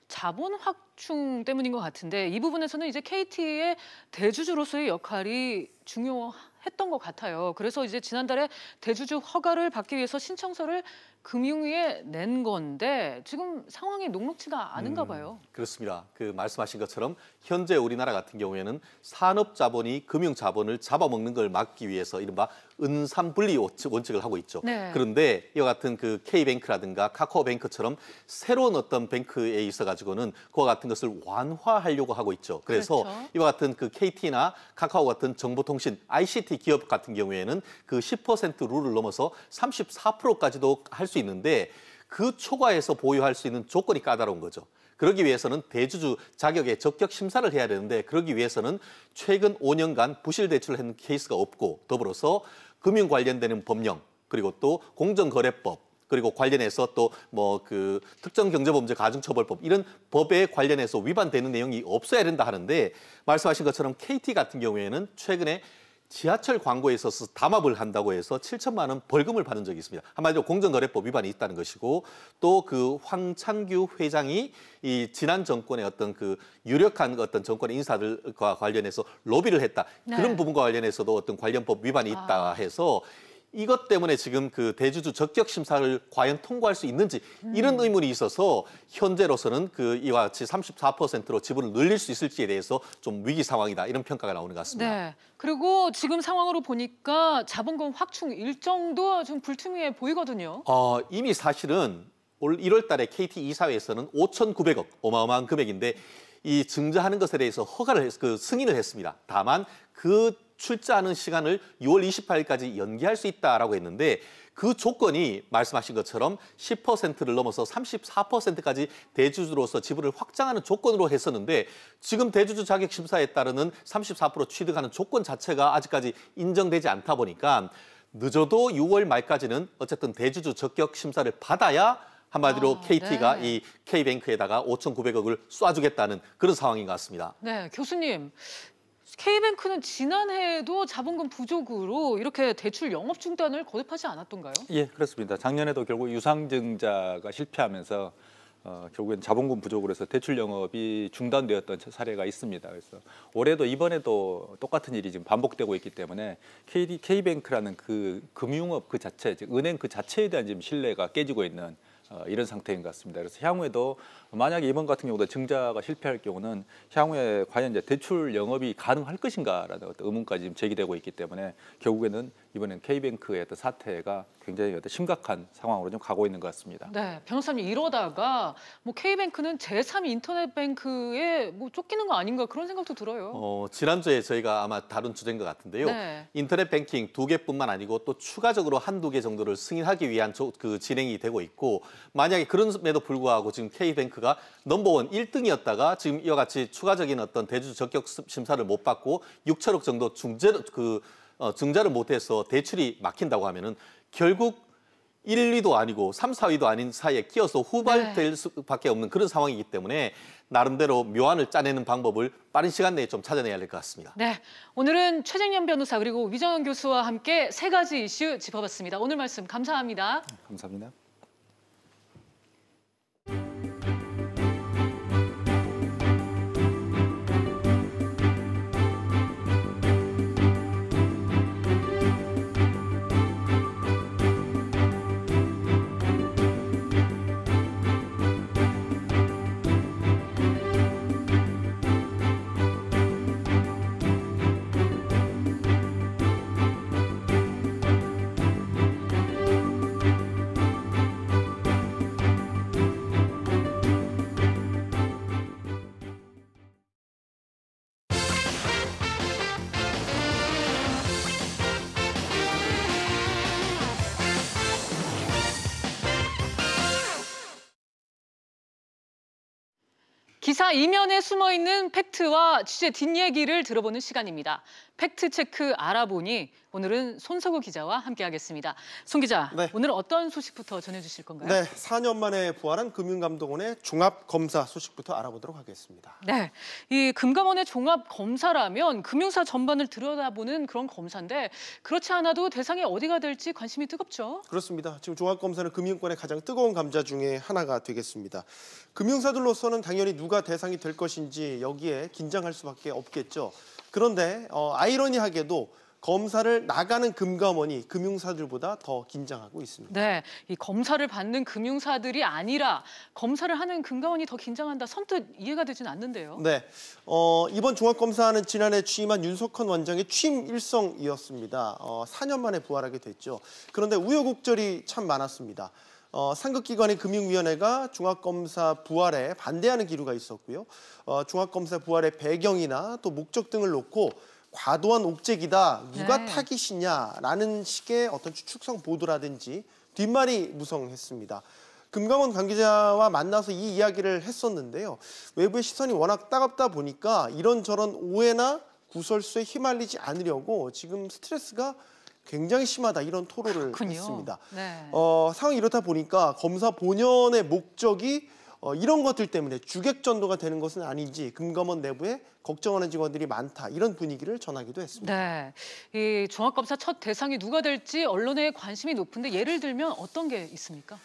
자본 확충 때문인 것 같은데 이 부분에서는 이제 KT의 대주주로서의 역할이 중요했던 것 같아요. 그래서 이제 지난달에 대주주 허가를 받기 위해서 신청서를 금융위에 낸 건데 지금 상황이 녹록지가 않은가 봐요. 그렇습니다. 그 말씀하신 것처럼 현재 우리나라 같은 경우에는 산업 자본이 금융 자본을 잡아먹는 걸 막기 위해서 이른바 은산분리 원칙을 하고 있죠. 네. 그런데 이와 같은 그 K뱅크라든가 카카오뱅크처럼 새로운 어떤 뱅크에 있어 가지고는 그와 같은 것을 완화하려고 하고 있죠. 그래서 그렇죠. 이와 같은 그 KT나 카카오 같은 정보통신 ICT 기업 같은 경우에는 그 10% 룰을 넘어서 34%까지도 할 수 있는데 그 초과해서 보유할 수 있는 조건이 까다로운 거죠. 그러기 위해서는 대주주 자격의 적격 심사를 해야 되는데 그러기 위해서는 최근 5년간 부실 대출을 한 케이스가 없고 더불어서 금융 관련되는 법령 그리고 또 공정거래법 그리고 관련해서 또 뭐 그 특정경제범죄 가중처벌법 이런 법에 관련해서 위반되는 내용이 없어야 된다 하는데 말씀하신 것처럼 KT 같은 경우에는 최근에 지하철 광고에 있어서 담합을 한다고 해서 7천만 원 벌금을 받은 적이 있습니다. 한마디로 공정거래법 위반이 있다는 것이고 또 그 황창규 회장이 이 지난 정권의 어떤 그 유력한 어떤 정권의 인사들과 관련해서 로비를 했다. 네. 그런 부분과 관련해서도 어떤 관련법 위반이 있다 해서 이것 때문에 지금 그 대주주 적격 심사를 과연 통과할 수 있는지 이런 의문이 있어서 현재로서는 그 이와 같이 34%로 지분을 늘릴 수 있을지에 대해서 좀 위기 상황이다 이런 평가가 나오는 것 같습니다. 네. 그리고 지금 상황으로 보니까 자본금 확충 일정도 좀 불투명해 보이거든요. 이미 사실은 올 1월 달에 KT 이사회에서는 5,900억 어마어마한 금액인데 이 증자하는 것에 대해서 허가를 승인을 했습니다. 다만 그 출자하는 시간을 6월 28일까지 연기할 수 있다라고 했는데 그 조건이 말씀하신 것처럼 10%를 넘어서 34%까지 대주주로서 지분을 확장하는 조건으로 했었는데 지금 대주주 자격 심사에 따르는 34% 취득하는 조건 자체가 아직까지 인정되지 않다 보니까 늦어도 6월 말까지는 어쨌든 대주주 적격 심사를 받아야 한마디로 KT가 네. 이 K뱅크에다가 5,900억을 쏴주겠다는 그런 상황인 것 같습니다. 네, 교수님. K뱅크는 지난해에도 자본금 부족으로 이렇게 대출 영업 중단을 거듭하지 않았던가요? 예, 그렇습니다. 작년에도 결국 유상증자가 실패하면서 결국엔 자본금 부족으로 해서 대출 영업이 중단되었던 사례가 있습니다. 그래서 올해도 이번에도 똑같은 일이 지금 반복되고 있기 때문에 K뱅크라는 그 금융업 그 자체, 즉 은행 그 자체에 대한 지금 신뢰가 깨지고 있는 이런 상태인 것 같습니다. 그래서 향후에도 만약에 이번 같은 경우도 증자가 실패할 경우는 향후에 과연 이제 대출 영업이 가능할 것인가라는 어떤 의문까지 지금 제기되고 있기 때문에 결국에는 이번엔 K뱅크의 어떤 사태가 굉장히 어떤 심각한 상황으로 좀 가고 있는 것 같습니다. 네, 변호사님 이러다가 뭐 K뱅크는 제3 인터넷뱅크에 뭐 쫓기는 거 아닌가 그런 생각도 들어요. 지난주에 저희가 아마 다룬 주제인 것 같은데요. 네. 인터넷 뱅킹 2개뿐만 아니고 또 추가적으로 1-2개 정도를 승인하기 위한 그 진행이 되고 있고 만약에 그럼에도 불구하고 지금 K뱅크가 넘버원 1등이었다가 지금 이와 같이 추가적인 어떤 대주주 적격 심사를 못 받고 6천억 정도 증자를 못해서 대출이 막힌다고 하면은 결국 1, 2도 아니고 3, 4위도 아닌 사이에 끼어서 후발될 수밖에 없는 그런 상황이기 때문에 나름대로 묘안을 짜내는 방법을 빠른 시간 내에 좀 찾아내야 될 것 같습니다. 네, 오늘은 최정연 변호사 그리고 위정현 교수와 함께 3가지 이슈 짚어봤습니다. 오늘 말씀 감사합니다. 감사합니다. 기사 이면에 숨어있는 팩트와 취재 뒷얘기를 들어보는 시간입니다. 팩트체크 알아보니 오늘은 손석우 기자와 함께하겠습니다. 손 기자, 네. 오늘 어떤 소식부터 전해주실 건가요? 네, 4년 만에 부활한 금융감독원의 종합검사 소식부터 알아보도록 하겠습니다. 네, 이 금감원의 종합검사라면 금융사 전반을 들여다보는 그런 검사인데 그렇지 않아도 대상이 어디가 될지 관심이 뜨겁죠? 그렇습니다. 지금 종합검사는 금융권의 가장 뜨거운 감자 중에 하나가 되겠습니다. 금융사들로서는 당연히 누가 대상이 될 것인지 여기에 긴장할 수밖에 없겠죠. 그런데 아이러니하게도 검사를 나가는 금감원이 금융사들보다 더 긴장하고 있습니다. 네, 이 검사를 받는 금융사들이 아니라 검사를 하는 금감원이 더 긴장한다. 선뜻 이해가 되진 않는데요. 네, 이번 종합검사는 지난해 취임한 윤석헌 원장의 취임 일성이었습니다. 4년 만에 부활하게 됐죠. 그런데 우여곡절이 참 많았습니다. 상급기관의 금융위원회가 종합검사 부활에 반대하는 기류가 있었고요. 종합검사 부활의 배경이나 또 목적 등을 놓고 과도한 옥죄기다, 누가 타깃이냐라는 식의 어떤 추측성 보도라든지 뒷말이 무성했습니다. 금감원 관계자와 만나서 이 이야기를 했었는데요. 외부의 시선이 워낙 따갑다 보니까 이런저런 오해나 구설수에 휘말리지 않으려고 지금 스트레스가 굉장히 심하다, 이런 토로를 했습니다. 네. 상황이 이렇다 보니까 검사 본연의 목적이 이런 것들 때문에 주객전도가 되는 것은 아닌지 금감원 내부에 걱정하는 직원들이 많다, 이런 분위기를 전하기도 했습니다. 네, 이 종합검사 첫 대상이 누가 될지 언론의 관심이 높은데 예를 들면 어떤 게 있습니까?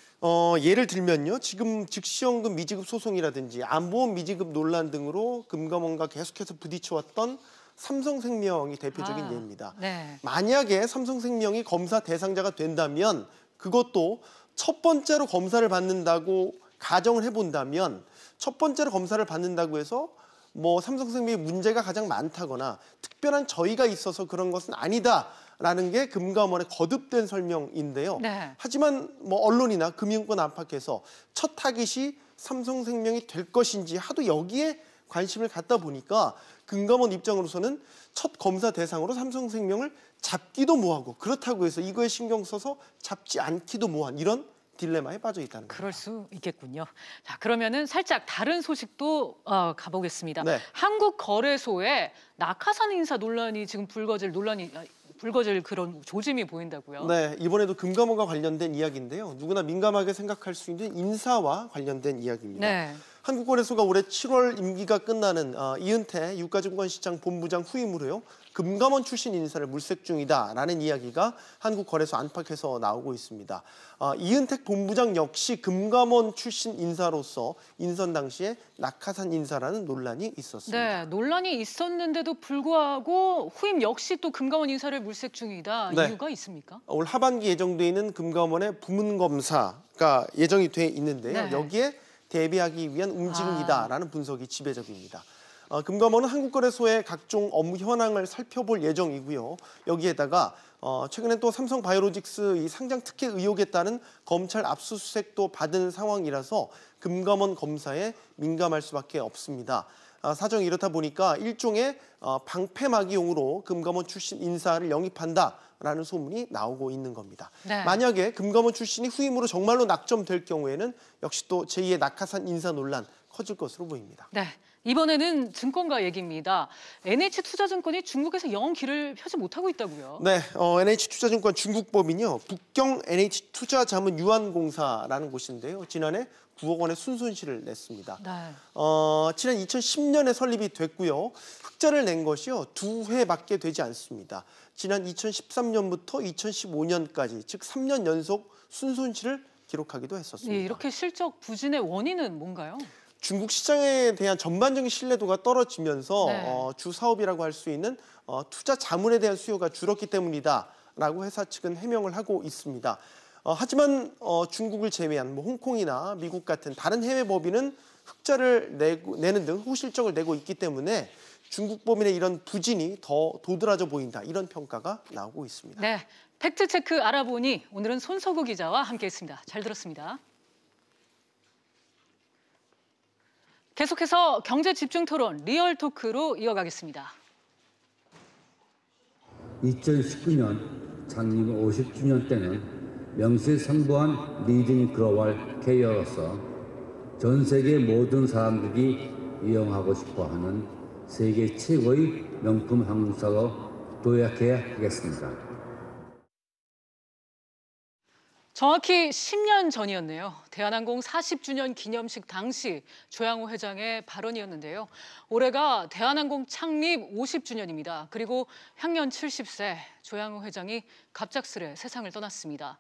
예를 들면요, 지금 즉시연금 미지급 소송이라든지 안보험 미지급 논란 등으로 금감원과 계속해서 부딪혀왔던 삼성생명이 대표적인 예입니다. 네. 만약에 삼성생명이 검사 대상자가 된다면 그것도 첫 번째로 검사를 받는다고 가정을 해본다면 첫 번째로 검사를 받는다고 해서 뭐 삼성생명의 문제가 가장 많다거나 특별한 저희가 있어서 그런 것은 아니다라는 게 금감원의 거듭된 설명인데요. 네. 하지만 뭐 언론이나 금융권 안팎에서 첫 타깃이 삼성생명이 될 것인지 하도 여기에 관심을 갖다 보니까 금감원 입장으로서는 첫 검사 대상으로 삼성생명을 잡기도 뭐하고 그렇다고 해서 이거에 신경 써서 잡지 않기도 뭐한 이런 딜레마에 빠져 있다는 거죠. 그럴 수 있겠군요. 자, 그러면은 살짝 다른 소식도 가보겠습니다. 네. 한국거래소에 낙하산 인사 논란이 지금 불거질 그런 조짐이 보인다고요. 네, 이번에도 금감원과 관련된 이야기인데요. 누구나 민감하게 생각할 수 있는 인사와 관련된 이야기입니다. 네. 한국거래소가 올해 7월 임기가 끝나는 이은태 유가증권시장 본부장 후임으로요. 금감원 출신 인사를 물색 중이다라는 이야기가 한국거래소 안팎에서 나오고 있습니다. 이은택 본부장 역시 금감원 출신 인사로서 인선 당시에 낙하산 인사라는 논란이 있었습니다. 네, 논란이 있었는데도 불구하고 후임 역시 또 금감원 인사를 물색 중이다. 네. 이유가 있습니까? 올 하반기 예정돼 있는 금감원의 부문검사가 예정이 돼 있는데요. 네. 여기에 대비하기 위한 움직임이다라는 분석이 지배적입니다. 금감원은 한국거래소의 각종 업무 현황을 살펴볼 예정이고요. 여기에다가 최근에 또 삼성바이오로직스 이 상장 특혜 의혹에 따른 검찰 압수수색도 받은 상황이라서 금감원 검사에 민감할 수밖에 없습니다. 사정이 이렇다 보니까 일종의 방패막이용으로 금감원 출신 인사를 영입한다라는 소문이 나오고 있는 겁니다. 네. 만약에 금감원 출신이 후임으로 정말로 낙점될 경우에는 역시 또 제2의 낙하산 인사 논란 커질 것으로 보입니다. 네. 이번에는 증권가 얘기입니다. NH투자증권이 중국에서 영 길을 펴지 못하고 있다고요? 네, NH투자증권 중국법인이요. 북경 NH투자자문유한공사라는 곳인데요. 지난해 9억 원의 순손실을 냈습니다. 네. 지난 2010년에 설립이 됐고요. 흑자를 낸 것이요. 2회밖에 되지 않습니다. 지난 2013년부터 2015년까지 즉 3년 연속 순손실을 기록하기도 했었습니다. 네, 이렇게 실적 부진의 원인은 뭔가요? 중국 시장에 대한 전반적인 신뢰도가 떨어지면서 네. 주 사업이라고 할 수 있는 투자 자문에 대한 수요가 줄었기 때문이다라고 회사 측은 해명을 하고 있습니다. 하지만 중국을 제외한 뭐 홍콩이나 미국 같은 다른 해외 법인은 흑자를 내는 등 호실적을 내고 있기 때문에 중국 법인의 이런 부진이 더 도드라져 보인다, 이런 평가가 나오고 있습니다. 네, 팩트체크 알아보니 오늘은 손석우 기자와 함께했습니다. 잘 들었습니다. 계속해서 경제 집중 토론 리얼토크로 이어가겠습니다. 2019년 창립 50주년 때는 명실상부한 리딩 글로벌 캐리어로서 전 세계 모든 사람들이 이용하고 싶어하는 세계 최고의 명품 항공사로 도약해야 하겠습니다. 정확히 10년 전이었네요. 대한항공 40주년 기념식 당시 조양호 회장의 발언이었는데요. 올해가 대한항공 창립 50주년입니다. 그리고 향년 70세 조양호 회장이 갑작스레 세상을 떠났습니다.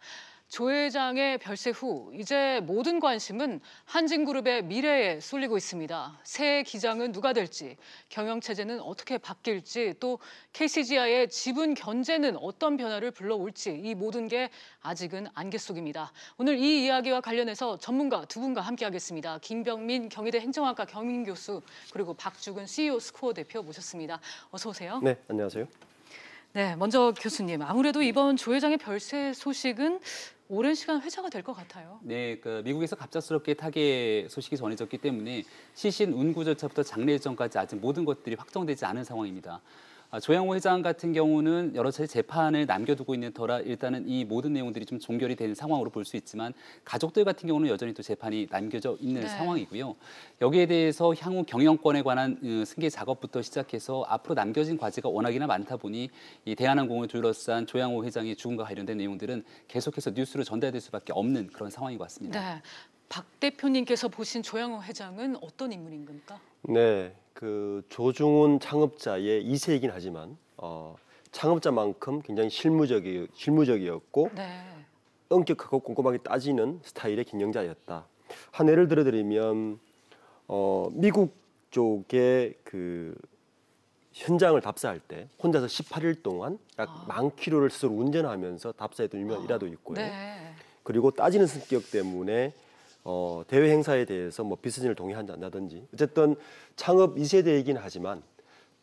조 회장의 별세 후 이제 모든 관심은 한진그룹의 미래에 쏠리고 있습니다. 새 기장은 누가 될지, 경영체제는 어떻게 바뀔지, 또 KCGI의 지분 견제는 어떤 변화를 불러올지 이 모든 게 아직은 안개 속입니다. 오늘 이 이야기와 관련해서 전문가 두 분과 함께하겠습니다. 김병민 경희대 행정학과 경인교수 그리고 박주근 CEO 스코어 대표 모셨습니다. 어서 오세요. 네, 안녕하세요. 네, 먼저 교수님. 아무래도 이번 조 회장의 별세 소식은 오랜 시간 회자가 될 것 같아요. 네, 미국에서 갑작스럽게 타계 소식이 전해졌기 때문에 시신 운구 절차부터 장례 일정까지 아직 모든 것들이 확정되지 않은 상황입니다. 조양호 회장 같은 경우는 여러 차례 재판을 남겨두고 있는 터라 일단은 이 모든 내용들이 좀 종결이 된 상황으로 볼 수 있지만 가족들 같은 경우는 여전히 또 재판이 남겨져 있는 상황이고요. 여기에 대해서 향후 경영권에 관한 승계 작업부터 시작해서 앞으로 남겨진 과제가 워낙이나 많다 보니 이 대한항공을 둘러싼 조양호 회장의 죽음과 관련된 내용들은 계속해서 뉴스로 전달될 수밖에 없는 그런 상황인 것 같습니다. 네, 박 대표님께서 보신 조양호 회장은 어떤 인물인 겁니까? 네, 조중훈 창업자의 2세이긴 하지만 창업자만큼 굉장히 실무적이었고 엄격하고 꼼꼼하게 따지는 스타일의 경영자였다. 한 예를 들어드리면 미국 쪽의 현장을 답사할 때 혼자서 18일 동안 약 10,000km를 스스로 운전하면서 답사했던 유명한 일화도 있고요. 그리고 따지는 성격 때문에 대외 행사에 대해서 비서진을 동의한다든지 어쨌든 창업 2세대이긴 하지만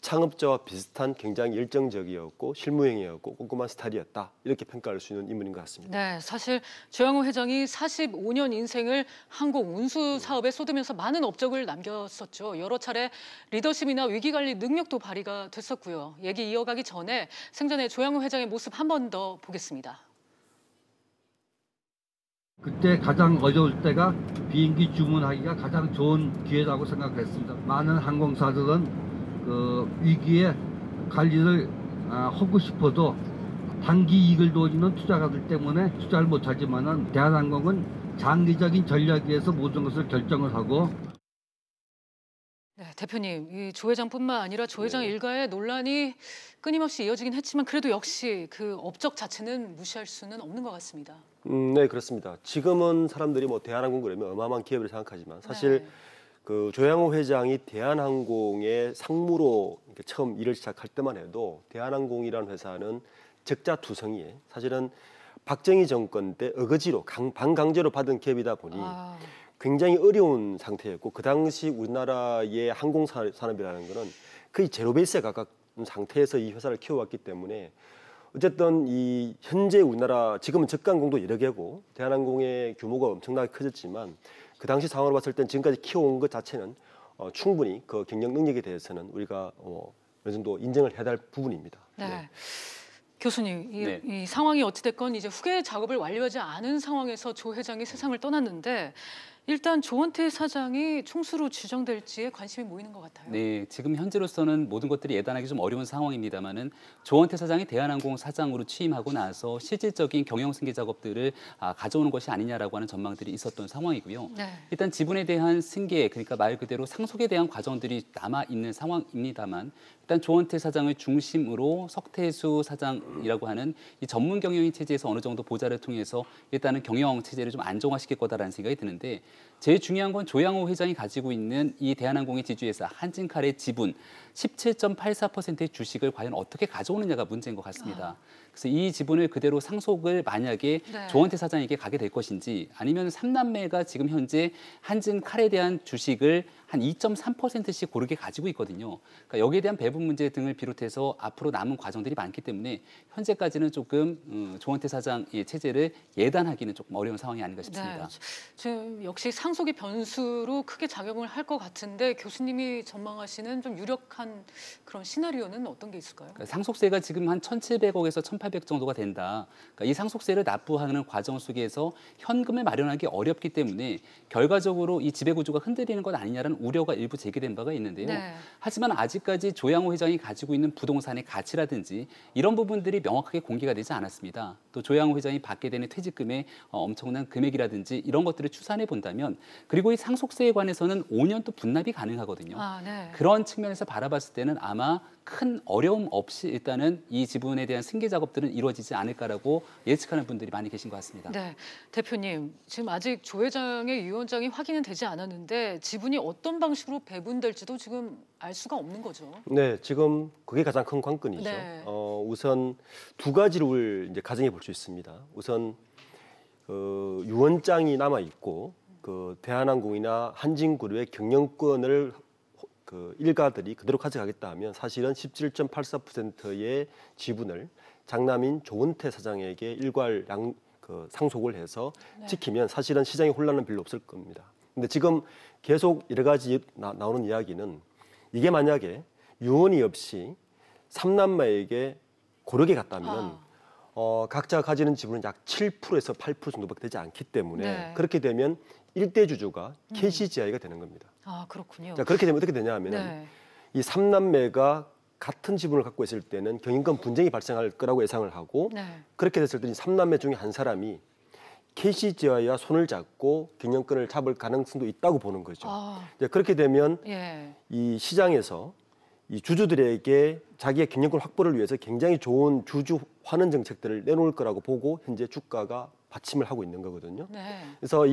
창업자와 비슷한 굉장히 열정적이었고 실무형이었고 꼼꼼한 스타일이었다. 이렇게 평가할 수 있는 인물인 것 같습니다. 네, 사실 조양호 회장이 45년 인생을 항공 운수 사업에 쏟으면서 많은 업적을 남겼었죠. 여러 차례 리더십이나 위기관리 능력도 발휘가 됐었고요. 얘기 이어가기 전에 생전에 조양호 회장의 모습 한 번 더 보겠습니다. 그때 가장 어려울 때가 비행기 주문하기가 가장 좋은 기회라고 생각했습니다. 많은 항공사들은 위기에 관리를 하고 싶어도 단기 이익을 노리는 투자가들 때문에 투자를 못하지만은 대한항공은 장기적인 전략에서 모든 것을 결정을 하고. 네, 대표님, 이 조 회장뿐만 아니라 조 회장 일가의 논란이 끊임없이 이어지긴 했지만 그래도 역시 그 업적 자체는 무시할 수는 없는 것 같습니다. 네, 그렇습니다. 지금은 사람들이 대한항공 그러면 어마어마한 기업을 생각하지만 사실 조양호 회장이 대한항공의 상무로 처음 일을 시작할 때만 해도 대한항공이라는 회사는 적자투성이에 사실은 박정희 정권 때 어거지로 반강제로 받은 기업이다 보니 굉장히 어려운 상태였고 그 당시 우리나라의 항공산업이라는 것은 거의 제로 베이스에 가까운 상태에서 이 회사를 키워왔기 때문에 어쨌든 이 현재 우리나라 지금은 저가항공도 여러 개고 대한항공의 규모가 엄청나게 커졌지만 그 당시 상황으로 봤을 땐 지금까지 키워온 것 자체는 충분히 그 경영 능력에 대해서는 우리가 어느 정도 인정을 해야 될 부분입니다. 네. 교수님, 이 상황이 어찌됐건 이제 후계 작업을 완료하지 않은 상황에서 조 회장이 세상을 떠났는데 일단 조원태 사장이 총수로 지정될지에 관심이 모이는 것 같아요. 네, 지금 현재로서는 모든 것들이 예단하기 좀 어려운 상황입니다만은 조원태 사장이 대한항공 사장으로 취임하고 나서 실질적인 경영 승계 작업들을 가져오는 것이 아니냐라고 하는 전망들이 있었던 상황이고요. 일단 지분에 대한 승계, 그러니까 말 그대로 상속에 대한 과정들이 남아 있는 상황입니다만 일단 조원태 사장을 중심으로 석태수 사장이라고 하는 이 전문 경영인 체제에서 어느 정도 보좌를 통해서 일단은 경영 체제를 좀 안정화시킬 거다라는 생각이 드는데 제일 중요한 건 조양호 회장이 가지고 있는 이 대한항공의 지주회사 한진칼의 지분 17.84%의 주식을 과연 어떻게 가져오느냐가 문제인 것 같습니다. 그래서 이 지분을 그대로 상속을 만약에 조원태 사장에게 가게 될 것인지 아니면 3남매가 지금 현재 한진칼에 대한 주식을 한 2.3%씩 고르게 가지고 있거든요. 그러니까 여기에 대한 배분 문제 등을 비롯해서 앞으로 남은 과정들이 많기 때문에 현재까지는 조금 조원태 사장의 체제를 예단하기는 조금 어려운 상황이 아닌가 싶습니다. 네. 역시 상속이 변수로 크게 작용을 할 것 같은데 교수님이 전망하시는 좀 유력한 그런 시나리오는 어떤 게 있을까요? 그러니까 상속세가 지금 한 1,700억에서 1,800 정도가 된다. 그러니까 이 상속세를 납부하는 과정 속에서 현금을 마련하기 어렵기 때문에 결과적으로 이 지배구조가 흔들리는 것 아니냐라는 우려가 일부 제기된 바가 있는데요. 네. 하지만 아직까지 조양호 회장이 가지고 있는 부동산의 가치라든지 이런 부분들이 명확하게 공개가 되지 않았습니다. 또 조양호 회장이 받게 되는 퇴직금의 엄청난 금액이라든지 이런 것들을 추산해 본다면 그리고 이 상속세에 관해서는 5년 또 분납이 가능하거든요. 네. 그런 측면에서 바라봤을 때는 아마 큰 어려움 없이 일단은 이 지분에 대한 승계 작업들은 이루어지지 않을까라고 예측하는 분들이 많이 계신 것 같습니다. 네, 대표님 지금 아직 조 회장의 유언장이 확인은 되지 않았는데 지분이 어떤 방식으로 배분될지도 지금 알 수가 없는 거죠. 네, 지금 그게 가장 큰 관건이죠. 네. 우선 두 가지를 이제 가정해 볼 수 있습니다. 우선 유언장이 남아 있고 그 대한항공이나 한진그룹의 경영권을 그 일가들이 그대로 가져가겠다 하면 사실은 17.84%의 지분을 장남인 조은태 사장에게 일괄 상속을 해서 지키면 사실은 시장에 혼란은 별로 없을 겁니다. 근데 지금 계속 여러 가지 나오는 이야기는 이게 만약에 유언이 없이 삼남매에게 고르게 갔다면 각자 가지는 지분은 약 7%에서 8% 정도밖에 되지 않기 때문에 그렇게 되면 일대 주주가 KCGI가 되는 겁니다. 아, 그렇군요. 자, 그렇게 되면 어떻게 되냐 하면 이 삼남매가 같은 지분을 갖고 있을 때는 경영권 분쟁이 발생할 거라고 예상을 하고 그렇게 됐을 때 이 삼남매 중에 한 사람이 KCGI와 손을 잡고 경영권을 잡을 가능성도 있다고 보는 거죠. 그렇게 되면 이 시장에서 이 주주들에게 자기의 경영권 확보를 위해서 굉장히 좋은 주주 환원 정책들을 내놓을 거라고 보고 현재 주가가 받침을 하고 있는 거거든요. 그래서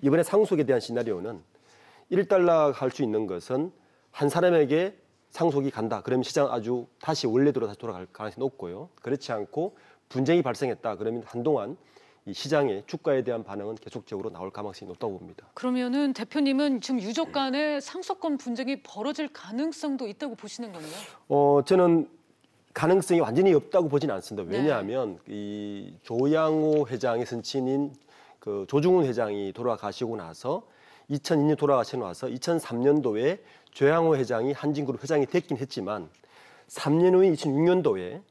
이번에 상속에 대한 시나리오는 1달러 할 수 있는 것은 한 사람에게 상속이 간다. 그러면 시장 아주 다시 원래대로 다시 돌아갈 가능성이 높고요. 그렇지 않고 분쟁이 발생했다. 그러면 한동안 이 시장의 주가에 대한 반응은 계속적으로 나올 가능성이 높다고 봅니다. 그러면은 대표님은 지금 유족 간의 상속권 분쟁이 벌어질 가능성도 있다고 보시는 건가요? 저는 가능성이 완전히 없다고 보지는 않습니다. 왜냐하면 이 조양호 회장의 선친인 그 조중훈 회장이 돌아가시고 나서 2002년 돌아가시고 나서 2003년도에 조양호 회장이 한진그룹 회장이 됐긴 했지만 3년 후인 2006년도에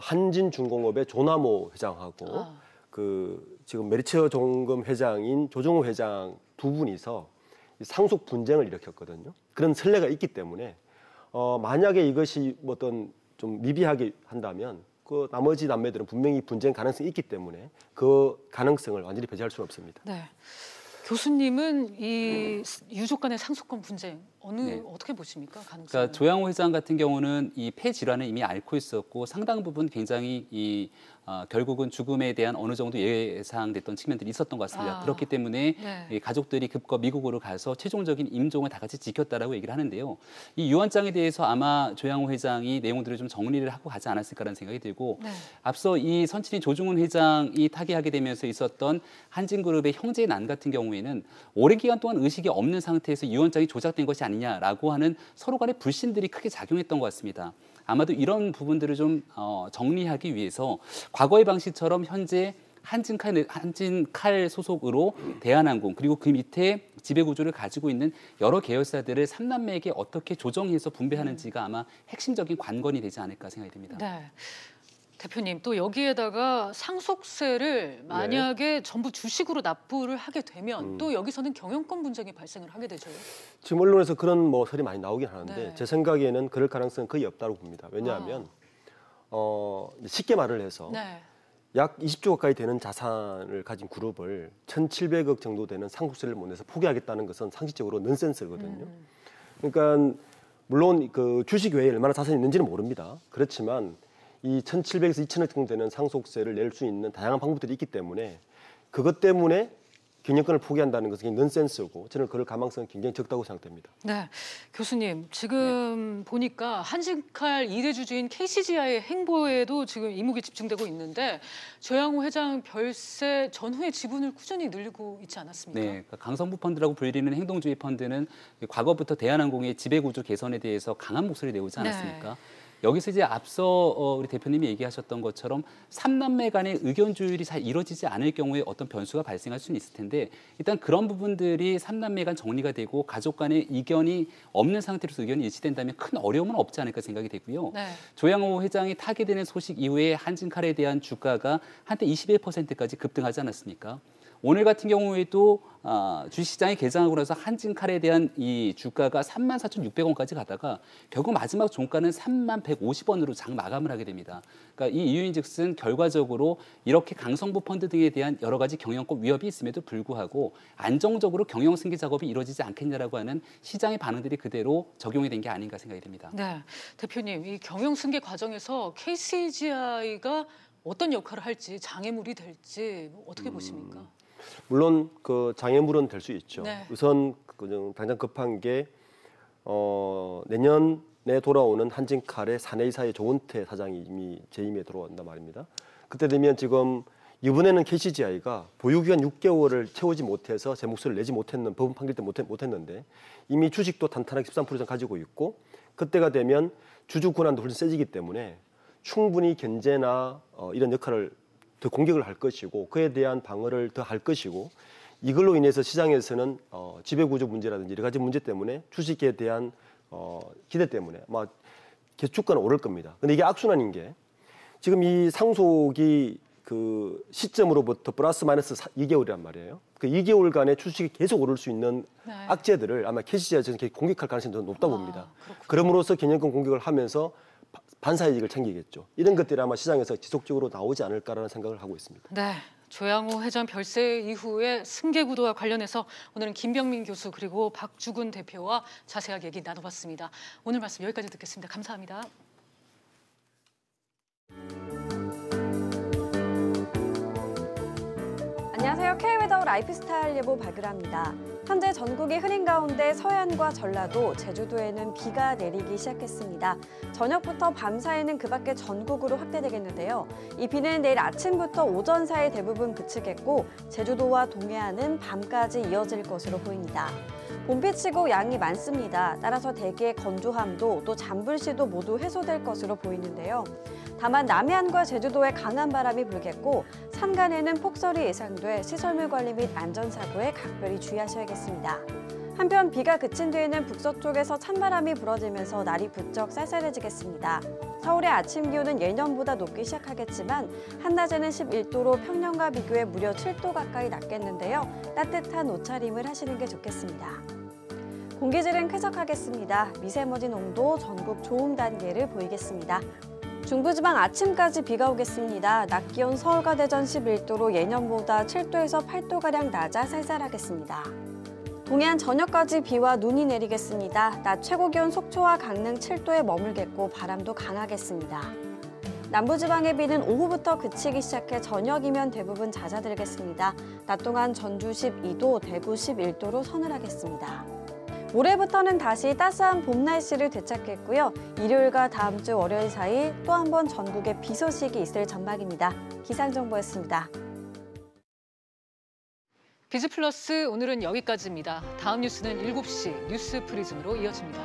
한진중공업의 조남호 회장하고 그 지금 메리츠 종금 회장인 조정호 회장 두 분이서 상속 분쟁을 일으켰거든요. 그런 선례가 있기 때문에 만약에 이것이 어떤 좀 미비하게 한다면 그 나머지 남매들은 분명히 분쟁 가능성이 있기 때문에 그 가능성을 완전히 배제할 수는 없습니다. 네. 교수님은 이 유족 간의 상속권 분쟁 어떻게 보십니까? 가능성을? 그러니까 조양호 회장 같은 경우는 이 폐 질환을 이미 앓고 있었고 상당 부분 굉장히 결국은 죽음에 대한 어느 정도 예상됐던 측면들이 있었던 것 같습니다. 그렇기 때문에 이 가족들이 급거 미국으로 가서 최종적인 임종을 다 같이 지켰다라고 얘기를 하는데요. 이 유언장에 대해서 아마 조양호 회장이 내용들을 좀 정리를 하고 가지 않았을까라는 생각이 들고 앞서 이 선친인 조중훈 회장이 타계하게 되면서 있었던 한진그룹의 형제 난 같은 경우에는 오랜 기간 동안 의식이 없는 상태에서 유언장이 조작된 것이 아니냐라고 하는 서로 간의 불신들이 크게 작용했던 것 같습니다. 아마도 이런 부분들을 좀 정리하기 위해서 과거의 방식처럼 현재 한진칼 소속으로 대한항공 그리고 그 밑에 지배구조를 가지고 있는 여러 계열사들을 삼남매에게 어떻게 조정해서 분배하는지가 아마 핵심적인 관건이 되지 않을까 생각이 듭니다. 네. 대표님 또 여기에다가 상속세를 만약에 전부 주식으로 납부를 하게 되면 또 여기서는 경영권 분쟁이 발생을 하게 되죠. 지금 언론에서 그런 설이 많이 나오긴 하는데 제 생각에는 그럴 가능성은 거의 없다고 봅니다. 왜냐하면 쉽게 말을 해서 약 20조 가까이 되는 자산을 가진 그룹을 1,700억 정도 되는 상속세를 못 내서 포기하겠다는 것은 상식적으로 넌센스거든요. 그러니까 물론 그 주식 외에 얼마나 자산이 있는지는 모릅니다. 그렇지만 이 1,700에서 2,000억 정도 되는 상속세를 낼 수 있는 다양한 방법들이 있기 때문에 그것 때문에 경영권을 포기한다는 것은 넌센스고 저는 그럴 가망성은 굉장히 적다고 생각됩니다. 네, 교수님 지금 보니까 한진칼 2대 주주인 KCGI의 행보에도 지금 이목이 집중되고 있는데 조양호 회장 별세 전후의 지분을 꾸준히 늘리고 있지 않았습니까? 네, 그러니까 강성부 펀드라고 불리는 행동주의 펀드는 과거부터 대한항공의 지배구조 개선에 대해서 강한 목소리를 내오지 않았습니까? 여기서 이제 앞서 우리 대표님이 얘기하셨던 것처럼 3남매 간의 의견 조율이 잘 이루어지지 않을 경우에 어떤 변수가 발생할 수는 있을 텐데 일단 그런 부분들이 3남매 간 정리가 되고 가족 간의 이견이 없는 상태로서 의견이 일치된다면 큰 어려움은 없지 않을까 생각이 되고요. 네. 조양호 회장이 타계되는 소식 이후에 한진칼에 대한 주가가 한때 21%까지 급등하지 않았습니까? 오늘 같은 경우에도 주식시장이 개장하고 나서 한진칼에 대한 이 주가가 34,600원까지 가다가 결국 마지막 종가는 3150원으로 장 마감을 하게 됩니다. 그러니까 이 이유인즉슨 결과적으로 이렇게 강성부 펀드 등에 대한 여러 가지 경영권 위협이 있음에도 불구하고 안정적으로 경영 승계 작업이 이루어지지 않겠냐라고 하는 시장의 반응들이 그대로 적용이 된 게 아닌가 생각이 됩니다. 네, 대표님, 이 경영 승계 과정에서 KCGI가 어떤 역할을 할지, 장애물이 될지 어떻게 보십니까? 물론 그 장애물은 될 수 있죠. 네. 우선 당장 급한 게 내년에 돌아오는 한진칼의 사내이사의 조은태 사장이 이미 재임에 들어온단 말입니다. 그때 되면 지금 이번에는 KCGI가 보유기간 6개월을 채우지 못해서 제 몫을 내지 못했는 법원 판결 때 못했는데 이미 주식도 탄탄하게 13% 이상 가지고 있고 그때가 되면 주주 권한도 훨씬 세지기 때문에 충분히 견제나 이런 역할을 더 공격을 할 것이고 그에 대한 방어를 더 할 것이고 이걸로 인해서 시장에서는 지배구조 문제라든지 여러 가지 문제 때문에 주식에 대한 기대 때문에 아마 주가는 오를 겁니다. 근데 이게 악순환인 게 지금 이 상속이 그 시점으로부터 플러스 마이너스 2개월이란 말이에요. 그 2개월간의 주식이 계속 오를 수 있는 네. 악재들을 아마 KCGI에서는 공격할 가능성이 더 높다 봅니다. 그럼으로써 개념권 공격을 하면서 반사이익을 챙기겠죠. 이런 것들이 아마 시장에서 지속적으로 나오지 않을까라는 생각을 하고 있습니다. 네, 조양호 회장 별세 이후에 승계 구도와 관련해서 오늘은 김병민 교수 그리고 박주근 대표와 자세하게 얘기 나눠봤습니다. 오늘 말씀 여기까지 듣겠습니다. 감사합니다. 안녕하세요. K웨더 라이프스타일 예보 발굴합니다. 현재 전국이 흐린 가운데 서해안과 전라도, 제주도에는 비가 내리기 시작했습니다. 저녁부터 밤 사이는 그 밖에 전국으로 확대되겠는데요. 이 비는 내일 아침부터 오전 사이 대부분 그치겠고 제주도와 동해안은 밤까지 이어질 것으로 보입니다. 봄비치고 양이 많습니다. 따라서 대기의 건조함도 또 잠불시도 모두 해소될 것으로 보이는데요. 다만 남해안과 제주도에 강한 바람이 불겠고 산간에는 폭설이 예상돼 시설물 관리 및 안전사고에 각별히 주의하셔야겠습니다. 한편 비가 그친 뒤에는 북서쪽에서 찬바람이 불어지면서 날이 부쩍 쌀쌀해지겠습니다. 서울의 아침 기온은 예년보다 높기 시작하겠지만 한낮에는 11도로 평년과 비교해 무려 7도 가까이 낮겠는데요. 따뜻한 옷차림을 하시는 게 좋겠습니다. 공기질은 쾌적하겠습니다. 미세먼지 농도 전국 좋음 단계를 보이겠습니다. 중부지방 아침까지 비가 오겠습니다. 낮 기온 서울과 대전 11도로 예년보다 7도에서 8도가량 낮아 쌀쌀하겠습니다. 동해안 저녁까지 비와 눈이 내리겠습니다. 낮 최고 기온 속초와 강릉 7도에 머물겠고 바람도 강하겠습니다. 남부지방의 비는 오후부터 그치기 시작해 저녁이면 대부분 잦아들겠습니다. 낮 동안 전주 12도, 대구 11도로 서늘하겠습니다. 모레부터는 다시 따스한 봄 날씨를 되찾겠고요. 일요일과 다음 주 월요일 사이 또 한 번 전국에 비 소식이 있을 전망입니다. 기상정보였습니다. 비즈플러스 오늘은 여기까지입니다. 다음 뉴스는 7시 뉴스 프리즘으로 이어집니다.